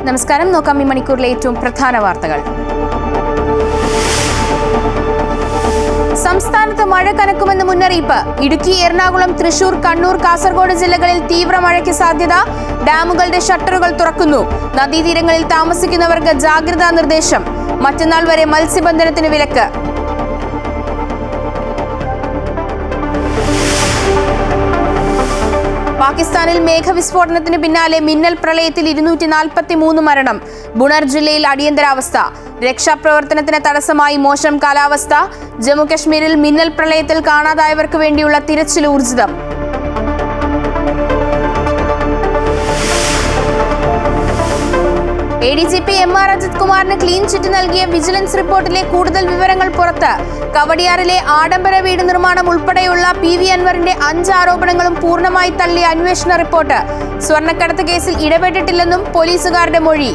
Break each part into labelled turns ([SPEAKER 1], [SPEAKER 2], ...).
[SPEAKER 1] നമസ്കാരം. നോക്കാം ഈ മണിക്കൂറിലെ ഏറ്റവും പ്രധാന വാർത്തകൾ. സംസ്ഥാനത്ത് മഴ കനക്കുമെന്ന് മുന്നറിയിപ്പ്. ഇടുക്കി, എറണാകുളം, തൃശൂർ, കണ്ണൂർ, കാസർഗോഡ് ജില്ലകളിൽ തീവ്ര മഴയ്ക്ക് സാധ്യത. ഡാമുകളുടെ ഷട്ടറുകൾ തുറക്കുന്നു. നദീതീരങ്ങളിൽ താമസിക്കുന്നവർക്ക് ജാഗ്രതാ നിർദ്ദേശം. മറ്റന്നാൾ വരെ മത്സ്യബന്ധനത്തിന് വിലക്ക്. പാകിസ്ഥാനിൽ മേഘവിസ്ഫോടനത്തിന് പിന്നാലെ മിന്നൽ പ്രളയത്തിൽ 243 മരണം. ബുണർ ജില്ലയിൽ അടിയന്തരാവസ്ഥ. രക്ഷാപ്രവർത്തനത്തിന് തടസ്സമായി മോശം കാലാവസ്ഥ. ജമ്മുകശ്മീരിൽ മിന്നൽ പ്രളയത്തിൽ കാണാതായവർക്ക് വേണ്ടിയുള്ള തിരച്ചിൽ ഊർജിതം. ADGP MR അജിത് കുമാറിന് ക്ലീൻ ചിറ്റ് നൽകിയ വിജിലൻസ് റിപ്പോർട്ടിലെ കൂടുതൽ വിവരങ്ങൾ പുറത്ത്. കവടിയാറിലെ ആഡംബര വീട് നിർമ്മാണം ഉൾപ്പെടെയുള്ള PV അൻവറിന്റെ 5 ആരോപണങ്ങളും പൂർണ്ണമായി തള്ളിയ അന്വേഷണ റിപ്പോർട്ട്. സ്വർണ്ണക്കടത്ത് കേസിൽ ഇടപെട്ടിട്ടില്ലെന്നും പോലീസുകാരുടെ മൊഴി.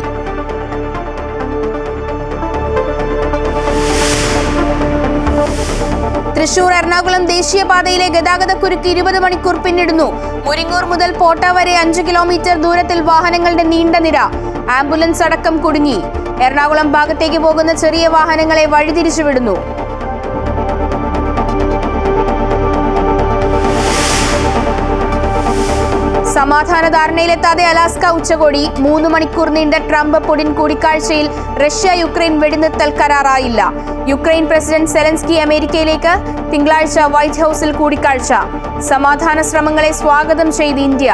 [SPEAKER 1] തൃശൂർ എറണാകുളം ദേശീയപാതയിലെ ഗതാഗതക്കുരുക്ക് 20 മണിക്കൂർ പിന്നിടുന്നു. മുരിങ്ങൂർ മുതൽ പോട്ട വരെ 5 കിലോമീറ്റർ ദൂരത്തിൽ വാഹനങ്ങളുടെ നീണ്ട നിര. ആംബുലൻസ് അടക്കം കുടുങ്ങി. എറണാകുളം ഭാഗത്തേക്ക് പോകുന്ന ചെറിയ വാഹനങ്ങളെ വഴിതിരിച്ചുവിടുന്നു. സമാധാന ധാരണയിലെത്താതെ അലാസ്ക ഉച്ചകോടി. 3 മണിക്കൂർ നീണ്ട ട്രംപ് പുടിൻ കൂടിക്കാഴ്ചയിൽ റഷ്യ-യുക്രൈൻ വെടിനിർത്തൽ കരാറായില്ല. യുക്രൈൻ പ്രസിഡന്റ് സെലൻസ്കി അമേരിക്കയിലേക്ക്. തിങ്കളാഴ്ച വൈറ്റ് ഹൌസിൽ കൂടിക്കാഴ്ച. സമാധാന ശ്രമങ്ങളെ സ്വാഗതം ചെയ്ത് ഇന്ത്യ.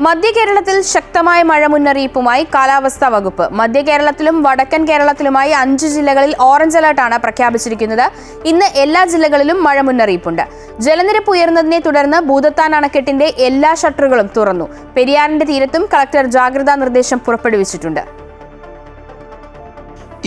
[SPEAKER 1] മധ്യ കേരളത്തിൽ ശക്തമായ മഴ മുന്നറിയിപ്പുമായി കാലാവസ്ഥാ വകുപ്പ്. മധ്യ കേരളത്തിലും വടക്കൻ കേരളത്തിലുമായി 5 ജില്ലകളിൽ ഓറഞ്ച് അലർട്ടാണ് പ്രഖ്യാപിച്ചിരിക്കുന്നത്. ഇന്ന് എല്ലാ ജില്ലകളിലും മഴ മുന്നറിയിപ്പുണ്ട്. ജലനിരപ്പ് ഉയർന്നതിനെ തുടർന്ന് ഭൂതത്താൻ അണക്കെട്ടിന്റെ എല്ലാ ഷട്ടറുകളും തുറന്നു. പെരിയാറിന്റെ തീരത്തും കളക്ടർ ജാഗ്രതാ നിർദ്ദേശം പുറപ്പെടുവിച്ചിട്ടുണ്ട്.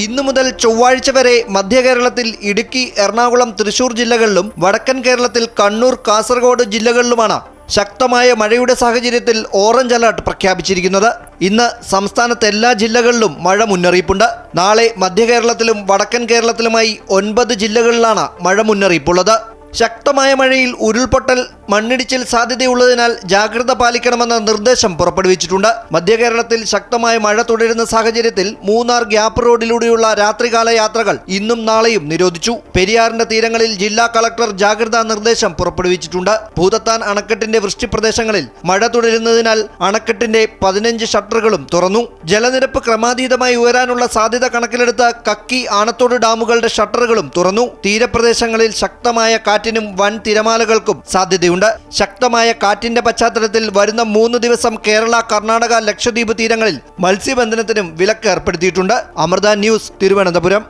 [SPEAKER 2] ഇന്നു മുതൽ ചൊവ്വാഴ്ച വരെ മധ്യ കേരളത്തിൽ ഇടുക്കി, എറണാകുളം, തൃശൂർ ജില്ലകളിലും വടക്കൻ കേരളത്തിൽ കണ്ണൂർ, കാസർഗോഡ് ജില്ലകളിലുമാണ് ശക്തമായ മഴയുടെ സാഹചര്യത്തിൽ ഓറഞ്ച് അലർട്ട് പ്രഖ്യാപിച്ചിരിക്കുന്നത്. ഇന്ന് സംസ്ഥാനത്ത് എല്ലാ ജില്ലകളിലും മഴ മുന്നറിയിപ്പുണ്ട്. നാളെ മധ്യ കേരളത്തിലും വടക്കൻ കേരളത്തിലുമായി 9 ജില്ലകളിലാണ് മഴ മുന്നറിയിപ്പുള്ളത്. ശക്തമായ മഴയിൽ ഉരുൾപൊട്ടൽ, മണ്ണിടിച്ചിൽ സാധ്യതയുള്ളതിനാൽ ജാഗ്രത പാലിക്കണമെന്ന നിർദ്ദേശം പുറപ്പെടുവിച്ചിട്ടുണ്ട്. മധ്യ കേരളത്തിൽ ശക്തമായ മഴ തുടരുന്ന സാഹചര്യത്തിൽ മൂന്നാർ ഗ്യാപ്പ് റോഡിലൂടെയുള്ള രാത്രികാല യാത്രകൾ ഇന്നും നാളെയും നിരോധിച്ചു. പെരിയാറിന്റെ തീരങ്ങളിൽ ജില്ലാ കളക്ടർ ജാഗ്രതാ നിർദ്ദേശം പുറപ്പെടുവിച്ചിട്ടുണ്ട്. ഭൂതത്താൻ അണക്കെട്ടിന്റെ വൃഷ്ടിപ്രദേശങ്ങളിൽ മഴ തുടരുന്നതിനാൽ അണക്കെട്ടിന്റെ 15 ഷട്ടറുകളും തുറന്നു. ജലനിരപ്പ് ക്രമാതീതമായി ഉയരാനുള്ള സാധ്യത കണക്കിലെടുത്ത് കക്കി, ആണത്തോട് ഡാമുകളുടെ ഷട്ടറുകളും തുറന്നു. തീരപ്രദേശങ്ങളിൽ ശക്തമായ കാറ്റിനും വൻ തിരമാലകൾക്കും സാധ്യതയുണ്ട്. ശക്തമായ കാറ്റിന്റെ പശ്ചാത്തലത്തിൽ വരുന്ന 3 ദിവസം കേരള, കർണാടക, ലക്ഷദ്വീപ് തീരങ്ങളിൽ മത്സ്യബന്ധനത്തിനും വിലക്ക് ഏർപ്പെടുത്തിയിട്ടുണ്ട്. അമൃത ന്യൂസ്, തിരുവനന്തപുരം.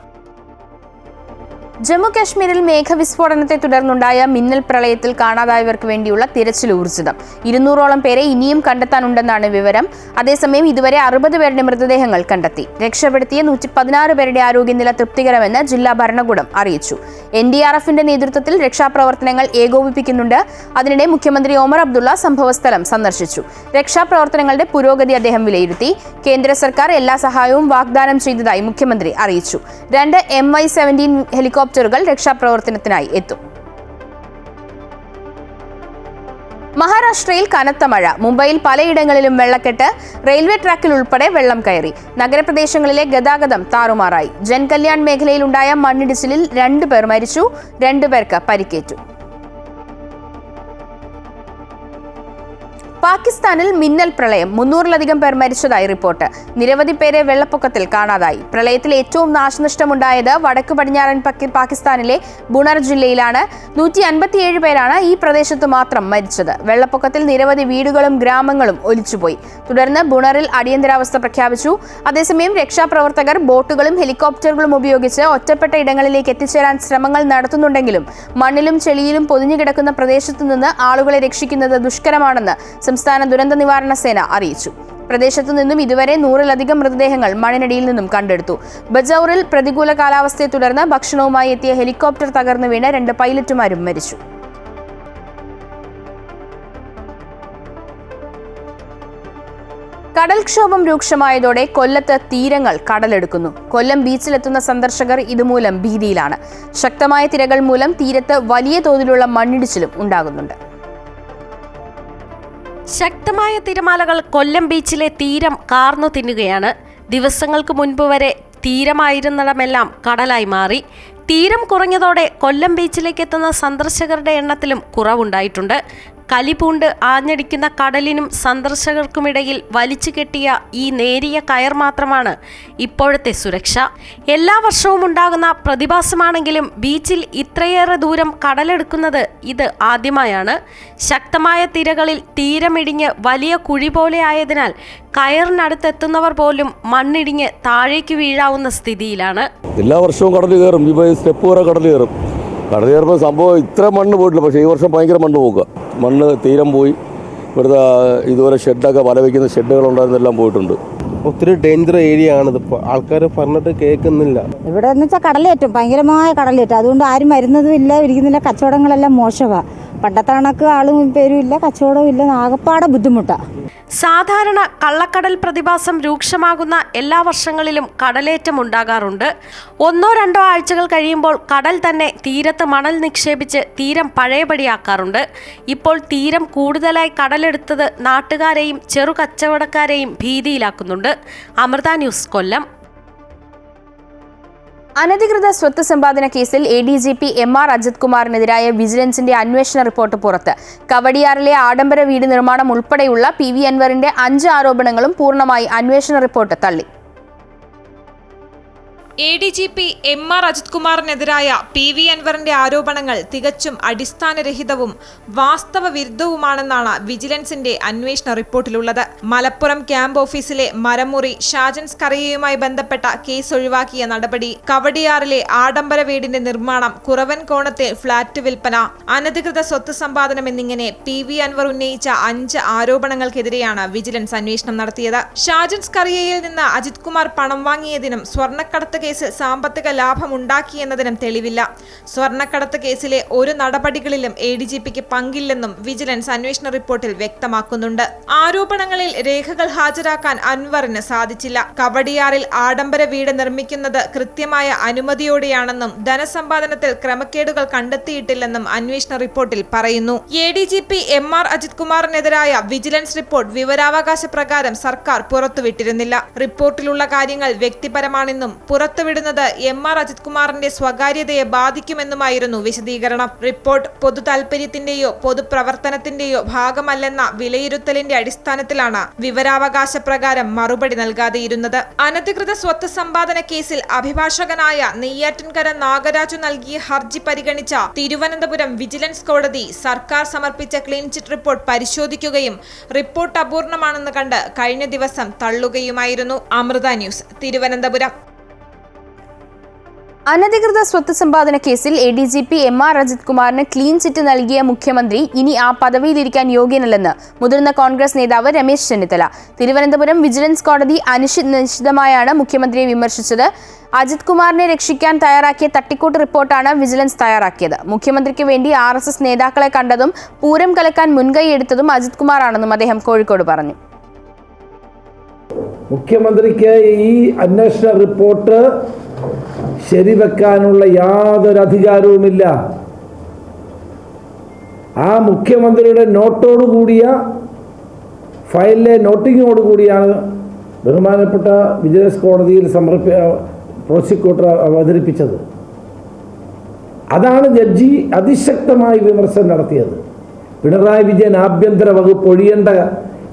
[SPEAKER 1] ജമ്മു കാശ്മീരിൽ മേഘവിസ്ഫോടനത്തെ തുടർന്നുണ്ടായ മിന്നൽ പ്രളയത്തിൽ കാണാതായവർക്ക് വേണ്ടിയുള്ള തിരച്ചിൽ ഊർജിതം. 200ഓളം പേരെ ഇനിയും കണ്ടെത്താനുണ്ടെന്നാണ് വിവരം. അതേസമയം ഇതുവരെ 60 പേരുടെ മൃതദേഹങ്ങൾ കണ്ടെത്തി. രക്ഷപ്പെടുത്തിയ 116 പേരുടെ ആരോഗ്യനില തൃപ്തികരമെന്ന് ജില്ലാ ഭരണകൂടം അറിയിച്ചു. NDRFന്റെ നേതൃത്വത്തിൽ രക്ഷാപ്രവർത്തനങ്ങൾ ഏകോപിപ്പിക്കുന്നുണ്ട്. അതിനിടെ മുഖ്യമന്ത്രി ഒമർ അബ്ദുള്ള സംഭവസ്ഥലം സന്ദർശിച്ചു. രക്ഷാപ്രവർത്തനങ്ങളുടെ പുരോഗതി അദ്ദേഹം വിലയിരുത്തി. കേന്ദ്ര സർക്കാർ എല്ലാ സഹായവും വാഗ്ദാനം ചെയ്തതായി മുഖ്യമന്ത്രി അറിയിച്ചു. 2 MI-17 ഹെലികോപ്റ്ററുകൾ രക്ഷാപ്രവർത്തനത്തിനായി എത്തും. മഹാരാഷ്ട്രയിൽ കനത്ത മഴ. മുംബൈയിൽ പലയിടങ്ങളിലും വെള്ളക്കെട്ട്. റെയിൽവേ ട്രാക്കിൽ ഉൾപ്പെടെ വെള്ളം കയറി. നഗരപ്രദേശങ്ങളിലെ ഗതാഗതം താറുമാറായി. ജൻകല്യാൺ മേഖലയിലുണ്ടായ മണ്ണിടിച്ചിലിൽ 2 പേർ മരിച്ചു. 2 പേർക്ക് പരിക്കേറ്റു. പാകിസ്ഥാനിൽ മിന്നൽ പ്രളയം. 300-ലധികം പേർ മരിച്ചതായി റിപ്പോർട്ട്. നിരവധി പേരെ വെള്ളപ്പൊക്കത്തിൽ കാണാതായി. പ്രളയത്തിൽ ഏറ്റവും നാശനഷ്ടമുണ്ടായത് വടക്ക് പടിഞ്ഞാറൻ പാകിസ്ഥാനിലെ ബുണർ ജില്ലയിലാണ്. 157 പേരാണ് ഈ പ്രദേശത്ത് മാത്രം മരിച്ചത്. വെള്ളപ്പൊക്കത്തിൽ നിരവധി വീടുകളും ഗ്രാമങ്ങളും ഒലിച്ചുപോയി. തുടർന്ന് ബുണറിൽ അടിയന്തരാവസ്ഥ പ്രഖ്യാപിച്ചു. അതേസമയം രക്ഷാപ്രവർത്തകർ ബോട്ടുകളും ഹെലികോപ്റ്ററുകളും ഉപയോഗിച്ച് ഒറ്റപ്പെട്ട ഇടങ്ങളിലേക്ക് എത്തിച്ചേരാൻ ശ്രമങ്ങൾ നടത്തുന്നുണ്ടെങ്കിലും മണ്ണിലും ചെളിയിലും പൊതിഞ്ഞുകിടക്കുന്ന പ്രദേശത്തു നിന്ന് ആളുകളെ രക്ഷിക്കുന്നത് ദുഷ്കരമാണെന്ന് സംസ്ഥാന ദുരന്ത നിവാരണ സേന അറിയിച്ചു. പ്രദേശത്തു നിന്നും ഇതുവരെ 100-ലധികം മൃതദേഹങ്ങൾ മണ്ണിനടിയിൽ നിന്നും കണ്ടെടുത്തു. ബജൌറിൽ പ്രതികൂല കാലാവസ്ഥയെ തുടർന്ന് ഭക്ഷണവുമായി എത്തിയ ഹെലികോപ്റ്റർ തകർന്നു വീണ് 2 പൈലറ്റുമാരും മരിച്ചു. കടൽക്ഷോഭം രൂക്ഷമായതോടെ കൊല്ലത്ത് തീരങ്ങൾ കടലെടുക്കുന്നു. കൊല്ലം ബീച്ചിലെത്തുന്ന സന്ദർശകർ ഇതുമൂലം ഭീതിയിലാണ്. ശക്തമായ തിരകൾ മൂലം തീരത്ത് വലിയ തോതിലുള്ള മണ്ണിടിച്ചിലും ഉണ്ടാകുന്നുണ്ട്.
[SPEAKER 3] ശക്തമായ തിരമാലകൾ കൊല്ലം ബീച്ചിലെ തീരം കാർന്നു തിന്നുകയാണ്. ദിവസങ്ങൾക്ക് മുൻപ് വരെ തീരമായിരുന്നിടമെല്ലാം കടലായി മാറി. തീരം കുറഞ്ഞതോടെ കൊല്ലം ബീച്ചിലേക്ക് എത്തുന്ന സന്ദർശകരുടെ എണ്ണത്തിലും കുറവുണ്ടായിട്ടുണ്ട്. കലിപൂണ്ട് ആഞ്ഞടിക്കുന്ന കടലിനും സന്ദർശകർക്കുമിടയിൽ വലിച്ചു കെട്ടിയ ഈ നേരിയ കയർ മാത്രമാണ് ഇപ്പോഴത്തെ സുരക്ഷ. എല്ലാ വർഷവും ഉണ്ടാകുന്ന പ്രതിഭാസമാണെങ്കിലും ബീച്ചിൽ ഇത്രയേറെ ദൂരം കടലെടുക്കുന്നത് ഇത് ആദ്യമായാണ്. ശക്തമായ തിരകളിൽ തീരമിടിഞ്ഞ് വലിയ കുഴി പോലെ ആയതിനാൽ കയറിനടുത്തെത്തുന്നവർ പോലും മണ്ണിടിഞ്ഞ് താഴേക്ക് വീഴാവുന്ന സ്ഥിതിയിലാണ്.
[SPEAKER 4] എല്ലാ വർഷവും കടൽ കയറും. ഇപ്പോൾ സ്റ്റെപ്പ് വരെ കടൽ കയറും. കടൽ കയറുമ്പോൾ സംഭവം ഇത്ര മണ്ണ് പോയിട്ടില്ല. പക്ഷേ ഈ വർഷം ഭയങ്കര മണ്ണ് പോക്കുക. മണ്ണ് തീരം പോയി. ഇവിടുത്തെ ഇതുപോലെ ഷെഡൊക്കെ വല വയ്ക്കുന്ന ഷെഡുകളുണ്ടായിരുന്നെല്ലാം പോയിട്ടുണ്ട്.
[SPEAKER 5] ഒത്തിരി ഡേഞ്ചർ ഏരിയ ആണിതിപ്പോൾ. ആൾക്കാർ പറഞ്ഞിട്ട് കേൾക്കുന്നില്ല.
[SPEAKER 6] ഇവിടെ എന്ന് വെച്ചാൽ കടലേറ്റും, ഭയങ്കരമായ കടലേറ്റും. അതുകൊണ്ട് ആരും വരുന്നതും ഇല്ല, ഇരിക്കുന്നില്ല. കച്ചവടങ്ങളെല്ലാം മോശമാണ്. പണ്ടത്തെ കണക്ക് ആളും പേരും ഇല്ല, കച്ചവടവും ഇല്ല. ആകപ്പാടെ ബുദ്ധിമുട്ടാണ്.
[SPEAKER 3] സാധാരണ കള്ളക്കടൽ പ്രതിഭാസം രൂക്ഷമാകുന്ന എല്ലാ വർഷങ്ങളിലും കടലേറ്റം ഉണ്ടാകാറുണ്ട്. 1-2 ആഴ്ചകൾ കഴിയുമ്പോൾ കടൽ തന്നെ തീരത്ത് മണൽ നിക്ഷേപിച്ച് തീരം പഴയപടിയാക്കാറുണ്ട്. ഇപ്പോൾ തീരം കൂടുതലായി കടലെടുത്തത് നാട്ടുകാരെയും ചെറു കച്ചവടക്കാരെയും ഭീതിയിലാക്കുന്നുണ്ട്. അമൃത ന്യൂസ്, കൊല്ലം.
[SPEAKER 1] അനധികൃത സ്വത്ത് സമ്പാദന കേസിൽ ADGP MR അജിത് കുമാറിനെതിരായ വിജിലൻസിന്റെ അന്വേഷണ റിപ്പോർട്ട് പുറത്ത്. കവടിയാറിലെ ആഡംബര വീട് നിർമ്മാണം ഉൾപ്പെടെയുള്ള PV അൻവറിന്റെ 5 ആരോപണങ്ങളും പൂർണ്ണമായി അന്വേഷണ റിപ്പോർട്ട് തള്ളി.
[SPEAKER 7] ADGP MR അജിത് കുമാറിനെതിരായ PV അൻവറിന്റെ ആരോപണങ്ങൾ തികച്ചും അടിസ്ഥാനരഹിതവും വാസ്തവ വിരുദ്ധവുമാണെന്നാണ് വിജിലൻസിന്റെ അന്വേഷണ റിപ്പോർട്ടിലുള്ളത്. മലപ്പുറം ക്യാമ്പ് ഓഫീസിലെ മരമുറി ഷാജൻ സ്കറിയയുമായി ബന്ധപ്പെട്ട കേസ് ഒഴിവാക്കിയ നടപടി, കവടിയാറിലെ ആഡംബര വീടിന്റെ നിർമ്മാണം, കുറവൻ കോണത്തെ ഫ്ളാറ്റ് വിൽപ്പന, അനധികൃത സ്വത്ത് സമ്പാദനം എന്നിങ്ങനെ PV അൻവർ ഉന്നയിച്ച 5 ആരോപണങ്ങൾക്കെതിരെയാണ് വിജിലൻസ് അന്വേഷണം നടത്തിയത്. ഷാജൻ സ്കറിയയിൽ നിന്ന് അജിത് കുമാർ പണം വാങ്ങിയതിനും സ്വർണ്ണക്കടത്ത് കേസിൽ സാമ്പത്തിക ലാഭം ഉണ്ടാക്കിയെന്നതിനും തെളിവില്ല. സ്വർണ്ണക്കടത്ത് കേസിലെ ഒരു നടപടികളിലും ADGPക്ക് പങ്കില്ലെന്നും വിജിലൻസ് അന്വേഷണ റിപ്പോർട്ടിൽ വ്യക്തമാക്കുന്നുണ്ട്. ആരോപണങ്ങളിൽ രേഖകൾ ഹാജരാക്കാൻ അൻവറിന് സാധിച്ചില്ല. കവടിയാറിൽ ആഡംബര വീട് നിർമ്മിക്കുന്നത് കൃത്യമായ അനുമതിയോടെയാണെന്നും ധനസമ്പാദനത്തിൽ ക്രമക്കേടുകൾ കണ്ടെത്തിയിട്ടില്ലെന്നും അന്വേഷണ റിപ്പോർട്ടിൽ പറയുന്നു. ADGP MR അജിത് കുമാറിനെതിരായ വിജിലൻസ് റിപ്പോർട്ട് വിവരാവകാശ പ്രകാരം സർക്കാർ പുറത്തുവിട്ടിരുന്നില്ല. റിപ്പോർട്ടിലുള്ള കാര്യങ്ങൾ വ്യക്തിപരമാണെന്നും പുറത്തുവിടുന്നത് MR അജിത് കുമാറിന്റെ സ്വകാര്യതയെ ബാധിക്കുമെന്നുമായിരുന്നു വിശദീകരണം. റിപ്പോർട്ട് പൊതു താൽപര്യത്തിന്റെയോ പൊതുപ്രവർത്തനത്തിന്റെയോ ഭാഗമല്ലെന്ന വിലയിരുത്തലിന്റെ അടിസ്ഥാനത്തിലാണ് വിവരാവകാശ പ്രകാരം മറുപടി നൽകാതെയിരുന്നത്. അനധികൃത സ്വത്ത് സമ്പാദന കേസിൽ അഭിഭാഷകനായ നെയ്യാറ്റിൻകര നാഗരാജു നൽകിയ ഹർജി പരിഗണിച്ച തിരുവനന്തപുരം വിജിലൻസ് കോടതി സർക്കാർ സമർപ്പിച്ച ക്ലീൻ ചിറ്റ് റിപ്പോർട്ട് പരിശോധിക്കുകയും റിപ്പോർട്ട് അപൂർണമാണെന്ന് കണ്ട് കഴിഞ്ഞ ദിവസം തള്ളുകയുമായിരുന്നു. അമൃത ന്യൂസ്, തിരുവനന്തപുരം.
[SPEAKER 1] അനധികൃത സ്വത്ത് സമ്പാദന കേസിൽ ADGP MR അജിത് കുമാറിന് ക്ലീൻ ചിറ്റ് നൽകിയ മുഖ്യമന്ത്രി ഇനി ആ പദവിയിലിരിക്കാൻ യോഗ്യനല്ലെന്ന് മുതിർന്ന കോൺഗ്രസ് നേതാവ് രമേശ് ചെന്നിത്തല. തിരുവനന്തപുരം വിജിലൻസ് കോടതി നിശിതമായാണ് മുഖ്യമന്ത്രിയെ വിമർശിച്ചത്. അജിത് കുമാറിനെ രക്ഷിക്കാൻ തയ്യാറാക്കിയ തട്ടിക്കൂട്ട് റിപ്പോർട്ടാണ് വിജിലൻസ് തയ്യാറാക്കിയത്. മുഖ്യമന്ത്രിക്ക് വേണ്ടി RSS നേതാക്കളെ കണ്ടതും പൂരം കലക്കാൻ മുൻകൈയെടുത്തതും അജിത് കുമാറാണെന്നും അദ്ദേഹം കോഴിക്കോട് പറഞ്ഞു.
[SPEAKER 8] മുഖ്യമന്ത്രിക്ക് ഈ അന്വേഷണ റിപ്പോർട്ട് ശരിവെക്കാനുള്ള യാതൊരു അധികാരവുമില്ല. ആ മുഖ്യമന്ത്രിയുടെ നോട്ടോടുകൂടിയ ഫയലിലെ നോട്ടിങ്ങോടുകൂടിയാണ് ബഹുമാനപ്പെട്ട വിജിലൻസ് കോടതിയിൽ പ്രോസിക്യൂട്ടർ അവതരിപ്പിച്ചത്. അതാണ് ജഡ്ജി അതിശക്തമായി വിമർശനം നടത്തിയത്. പിണറായി വിജയൻ ആഭ്യന്തര വകുപ്പ് ഒഴിയേണ്ട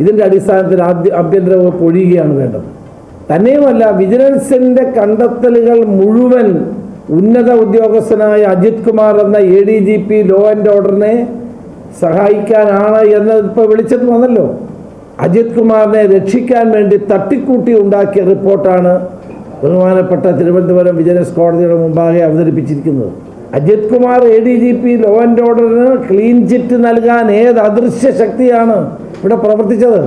[SPEAKER 8] ഇതിൻ്റെ അടിസ്ഥാനത്തിൽ ആഭ്യന്തര വകുപ്പ് ഒഴിയുകയാണ് വേണ്ടത്. തന്നെയുമല്ല, വിജിലൻസിൻ്റെ കണ്ടെത്തലുകൾ മുഴുവൻ ഉന്നത ഉദ്യോഗസ്ഥനായ അജിത് കുമാർ എന്ന ADGP ലോ ആൻഡ് ഓർഡറിനെ സഹായിക്കാനാണ് എന്ന് ഇപ്പോൾ വെളിച്ചത്ത് വന്നല്ലോ. അജിത് കുമാറിനെ രക്ഷിക്കാൻ വേണ്ടി തട്ടിക്കൂട്ടി ഉണ്ടാക്കിയ റിപ്പോർട്ടാണ് ബഹുമാനപ്പെട്ട തിരുവനന്തപുരം വിജിലൻസ് കോടതിയുടെ മുമ്പാകെ അവതരിപ്പിച്ചിരിക്കുന്നത്. Ajith Kumar ADGP law and ഓർഡറിന് ക്ലീൻ ചിറ്റ് നൽകാൻ ഏത് അദൃശ്യ ശക്തിയാണ് ഇവിടെ പ്രവർത്തിച്ചത്?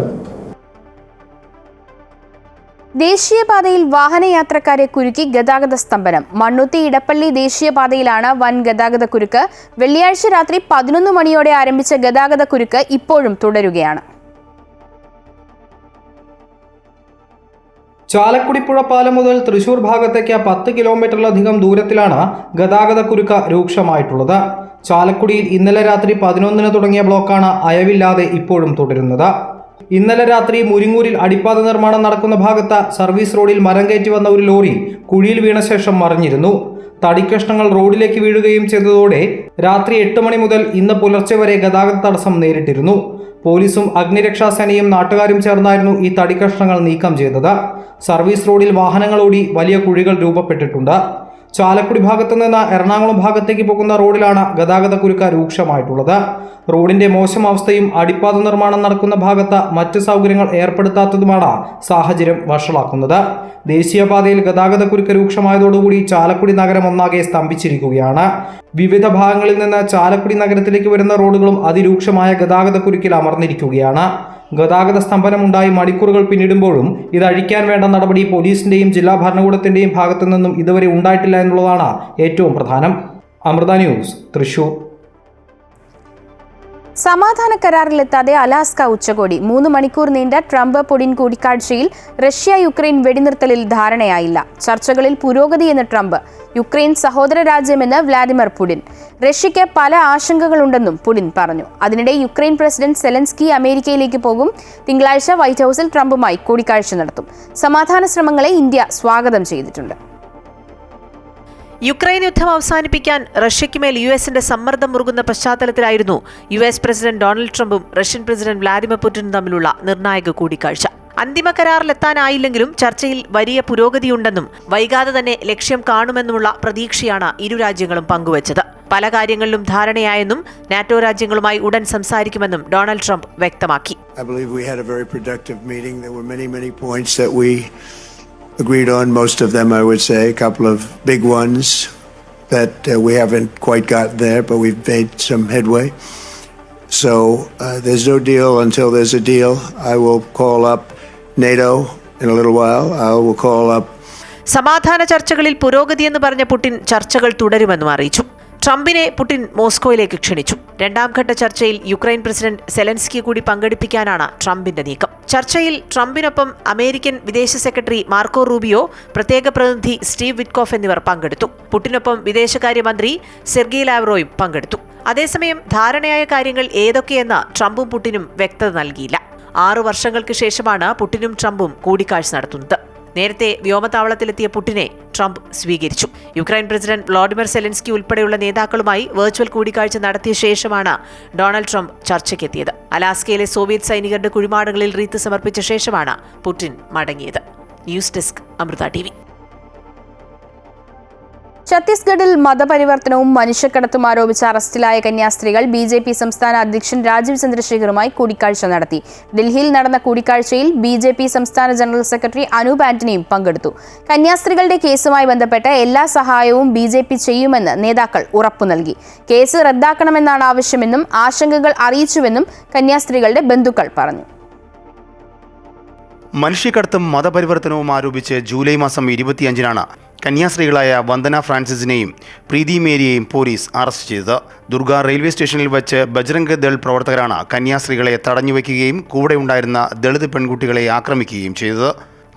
[SPEAKER 1] ദേശീയപാതയിൽ വാഹനയാത്രക്കാരെ കുരുക്കി ഗതാഗത സ്തംഭനം. മണ്ണുത്തി ഇടപ്പള്ളി ദേശീയപാതയിലാണ് വൻ ഗതാഗത കുരുക്ക്. വെള്ളിയാഴ്ച രാത്രി 11 മണിയോടെ ആരംഭിച്ച ഗതാഗത കുരുക്ക് ഇപ്പോഴും തുടരുകയാണ്.
[SPEAKER 9] ചാലക്കുടിപ്പുഴ പാലം മുതൽ തൃശൂർ ഭാഗത്തേക്ക് 10 കിലോമീറ്ററിലധികം ദൂരത്തിലാണ് ഗതാഗത കുരുക്ക് രൂക്ഷമായിട്ടുള്ളത്. ചാലക്കുടിയിൽ ഇന്നലെ രാത്രി 11-ന് തുടങ്ങിയ ബ്ലോക്കാണ് അയവില്ലാതെ ഇപ്പോഴും തുടരുന്നത്. ഇന്നലെ രാത്രി മുരിങ്ങൂരിൽ അടിപ്പാത നിർമ്മാണം നടക്കുന്ന ഭാഗത്ത് സർവീസ് റോഡിൽ മരം കയറ്റി വന്ന ഒരു ലോറി കുഴിയിൽ വീണ ശേഷം മറിഞ്ഞിരുന്നു. തടിക്കഷ്ണങ്ങൾ റോഡിലേക്ക് വീഴുകയും ചെയ്തതോടെ രാത്രി 8 മണി മുതൽ ഇന്ന് പുലർച്ചെ വരെ ഗതാഗത തടസ്സം നേരിട്ടിരുന്നു. പോലീസും അഗ്നിരക്ഷാസേനയും നാട്ടുകാരും ചേർന്നായിരുന്നു ഈ തടിക്കഷ്ണങ്ങൾ നീക്കം ചെയ്തത്. സർവീസ് റോഡിൽ വാഹനങ്ങളോടി വലിയ കുഴികൾ രൂപപ്പെട്ടിട്ടുണ്ട്. ചാലക്കുടി ഭാഗത്തു നിന്ന് എറണാകുളം ഭാഗത്തേക്ക് പോകുന്ന റോഡിലാണ് ഗതാഗതക്കുരുക്ക് രൂക്ഷമായിട്ടുള്ളത്. റോഡിന്റെ മോശം അവസ്ഥയും അടിപ്പാത നിർമ്മാണം നടക്കുന്ന ഭാഗത്ത് മറ്റ് സൗകര്യങ്ങൾ ഏർപ്പെടുത്താത്തതുമാണ് സാഹചര്യം വഷളാക്കുന്നത്. ദേശീയപാതയിൽ ഗതാഗതക്കുരുക്ക് രൂക്ഷമായതോടുകൂടി ചാലക്കുടി നഗരം ഒന്നാകെ സ്തംഭിച്ചിരിക്കുകയാണ്. വിവിധ ഭാഗങ്ങളിൽ നിന്ന് ചാലക്കുടി നഗരത്തിലേക്ക് വരുന്ന റോഡുകളും അതിരൂക്ഷമായ ഗതാഗതക്കുരുക്കിൽ അമർന്നിരിക്കുകയാണ്. ഗതാഗത സ്തംഭനമുണ്ടായി മണിക്കൂറുകൾ പിന്നിടുമ്പോഴും ഇത് അഴിക്കാൻ വേണ്ട നടപടി പോലീസിന്റെയും ജില്ലാ ഭരണകൂടത്തിന്റെയും ഭാഗത്തു നിന്നും ഇതുവരെ ഉണ്ടായിട്ടില്ല എന്നുള്ളതാണ് ഏറ്റവും പ്രധാനം. അമൃത ന്യൂസ്, തൃശൂർ.
[SPEAKER 1] സമാധാന കരാറിലെത്താതെ അലാസ്ക ഉച്ചകോടി 3 മണിക്കൂർ നീണ്ട ട്രംപ് പുടിൻ കൂടിക്കാഴ്ചയിൽ റഷ്യ യുക്രൈൻ വെടിനിർത്തലിൽ ധാരണയായില്ല. ചർച്ചകളിൽ പുരോഗതിയെന്ന് ട്രംപ്. യുക്രൈൻ സഹോദര രാജ്യമെന്ന് വ്ളാഡിമിർ പുടിൻ. റഷ്യയ്ക്ക് പല ആശങ്കകളുണ്ടെന്നും പുടിൻ പറഞ്ഞു. അതിനിടെ യുക്രൈൻ പ്രസിഡന്റ് സെലൻസ്കി അമേരിക്കയിലേക്ക് പോകും. തിങ്കളാഴ്ച വൈറ്റ് ഹൌസിൽ ട്രംപുമായി കൂടിക്കാഴ്ച നടത്തും. സമാധാന ശ്രമങ്ങളെ ഇന്ത്യ സ്വാഗതം ചെയ്തിട്ടുണ്ട്.
[SPEAKER 10] യുക്രൈൻ യുദ്ധം അവസാനിപ്പിക്കാൻ റഷ്യയ്ക്ക് മേൽ യുഎസിന്റെ സമ്മർദ്ദം മുറുകുന്ന പശ്ചാത്തലത്തിലായിരുന്നു യുഎസ് പ്രസിഡന്റ് ഡൊണാൾഡ് ട്രംപും റഷ്യൻ പ്രസിഡന്റ് വ്ളാഡിമിർ പുടിനും തമ്മിലുള്ള നിർണായക കൂടിക്കാഴ്ച. അന്തിമ കരാറിലെത്താനായില്ലെങ്കിലും ചർച്ചയിൽ വലിയ പുരോഗതിയുണ്ടെന്നും വൈകാതെ തന്നെ ലക്ഷ്യം കാണുമെന്നുമുള്ള പ്രതീക്ഷയാണ് ഇരു രാജ്യങ്ങളും പങ്കുവച്ചത്. പല കാര്യങ്ങളിലും ധാരണയായെന്നും നാറ്റോ രാജ്യങ്ങളുമായി ഉടൻ സംസാരിക്കുമെന്നും ഡൊണാൾഡ് ട്രംപ് വ്യക്തമാക്കി.
[SPEAKER 11] Agreed on most of them, I would say. A couple of big ones that we haven't quite got there, but we've made some headway. So there's no deal until there's a deal. I will call up NATO in a little while. I will call up.
[SPEAKER 10] സമാധാന ചർച്ചകളിൽ പുരോഗതിയെന്ന് പറഞ്ഞ Putin ചർച്ചകൾ തുടരുമെന്നും അറിയിച്ചു. ട്രംപിനെ Putin മോസ്കോയിലേക്ക് ക്ഷണിച്ചു. 2ാം ഘട്ട ചർച്ചയിൽ യുക്രൈൻ പ്രസിഡന്റ് സെലൻസ്കി കൂടി പങ്കെടുപ്പിക്കാനാണ് ട്രംപിന്റെ നീക്കം. ചർച്ചയിൽ ട്രംപിനൊപ്പം അമേരിക്കൻ വിദേശ സെക്രട്ടറി മാർക്കോ റൂബിയോ, പ്രത്യേക പ്രതിനിധി സ്റ്റീവ് വിറ്റ്കോഫ് എന്നിവർ പങ്കെടുത്തു. പുടിനൊപ്പം വിദേശകാര്യമന്ത്രി സെർഗി ലാവ്റോയും പങ്കെടുത്തു. അതേസമയം ധാരണയായ കാര്യങ്ങൾ ഏതൊക്കെയെന്ന് ട്രംപും പുടിനും വ്യക്തത നൽകിയില്ല. 6 വർഷങ്ങൾക്ക് ശേഷമാണ് പുടിനും ട്രംപും കൂടിക്കാഴ്ച നടത്തുന്നത്. നേരത്തെ വ്യോമതാവളത്തിലെത്തിയ പുടിനെ ട്രംപ് സ്വീകരിച്ചു. യുക്രൈൻ പ്രസിഡന്റ് വ്ളാഡിമിർ സെലൻസ്കി ഉൾപ്പെടെയുള്ള നേതാക്കളുമായി വെർച്വൽ കൂടിക്കാഴ്ച നടത്തിയ ശേഷമാണ് ഡൊണാൾഡ് ട്രംപ് ചർച്ചയ്ക്കെത്തിയത്. അലാസ്കയിലെ സോവിയറ്റ് സൈനികരുടെ കുഴിമാടങ്ങളിൽ റീത്ത് സമർപ്പിച്ച ശേഷമാണ് പുടിൻ മടങ്ങിയത്. News desk, Amrita TV.
[SPEAKER 1] ഛത്തീസ്ഗഡിൽ മതപരിവർത്തനവും മനുഷ്യക്കടത്തും ആരോപിച്ച് അറസ്റ്റിലായ കന്യാസ്ത്രീകൾ ബി.ജെ.പി. സംസ്ഥാന അധ്യക്ഷൻ രാജീവ് ചന്ദ്രശേഖറുമായി കൂടിക്കാഴ്ച നടത്തി. ഡൽഹിയിൽ നടന്ന കൂടിക്കാഴ്ചയിൽ ബി.ജെ.പി. സംസ്ഥാന ജനറൽ സെക്രട്ടറി അനൂപ് ആന്റണിയും പങ്കെടുത്തു. കന്യാസ്ത്രീകളുടെ കേസുമായി ബന്ധപ്പെട്ട് എല്ലാ സഹായവും ബി.ജെ.പി. ചെയ്യുമെന്ന് നേതാക്കൾ ഉറപ്പു നൽകി. കേസ് റദ്ദാക്കണമെന്നാണ് ആവശ്യമെന്നും ആശങ്കകൾ അറിയിച്ചുവെന്നും കന്യാസ്ത്രീകളുടെ ബന്ധുക്കൾ പറഞ്ഞു.
[SPEAKER 12] മനുഷ്യക്കടത്തും മതപരിവർത്തനവും ആരോപിച്ച് ജൂലൈ മാസം 25-നാണ് കന്യാസ്ത്രീകളായ വന്ദന ഫ്രാൻസിസിനെയും പ്രീതി മേരിയെയും പോലീസ് അറസ്റ്റ് ചെയ്തത്. ദുർഗ റെയിൽവേ സ്റ്റേഷനിൽ വെച്ച് ബജ്രംഗ് ദൾ പ്രവർത്തകരാണ് കന്യാസ്ത്രീകളെ തടഞ്ഞുവയ്ക്കുകയും കൂടെ ഉണ്ടായിരുന്ന ദളിത് പെൺകുട്ടികളെ ആക്രമിക്കുകയും ചെയ്തത്.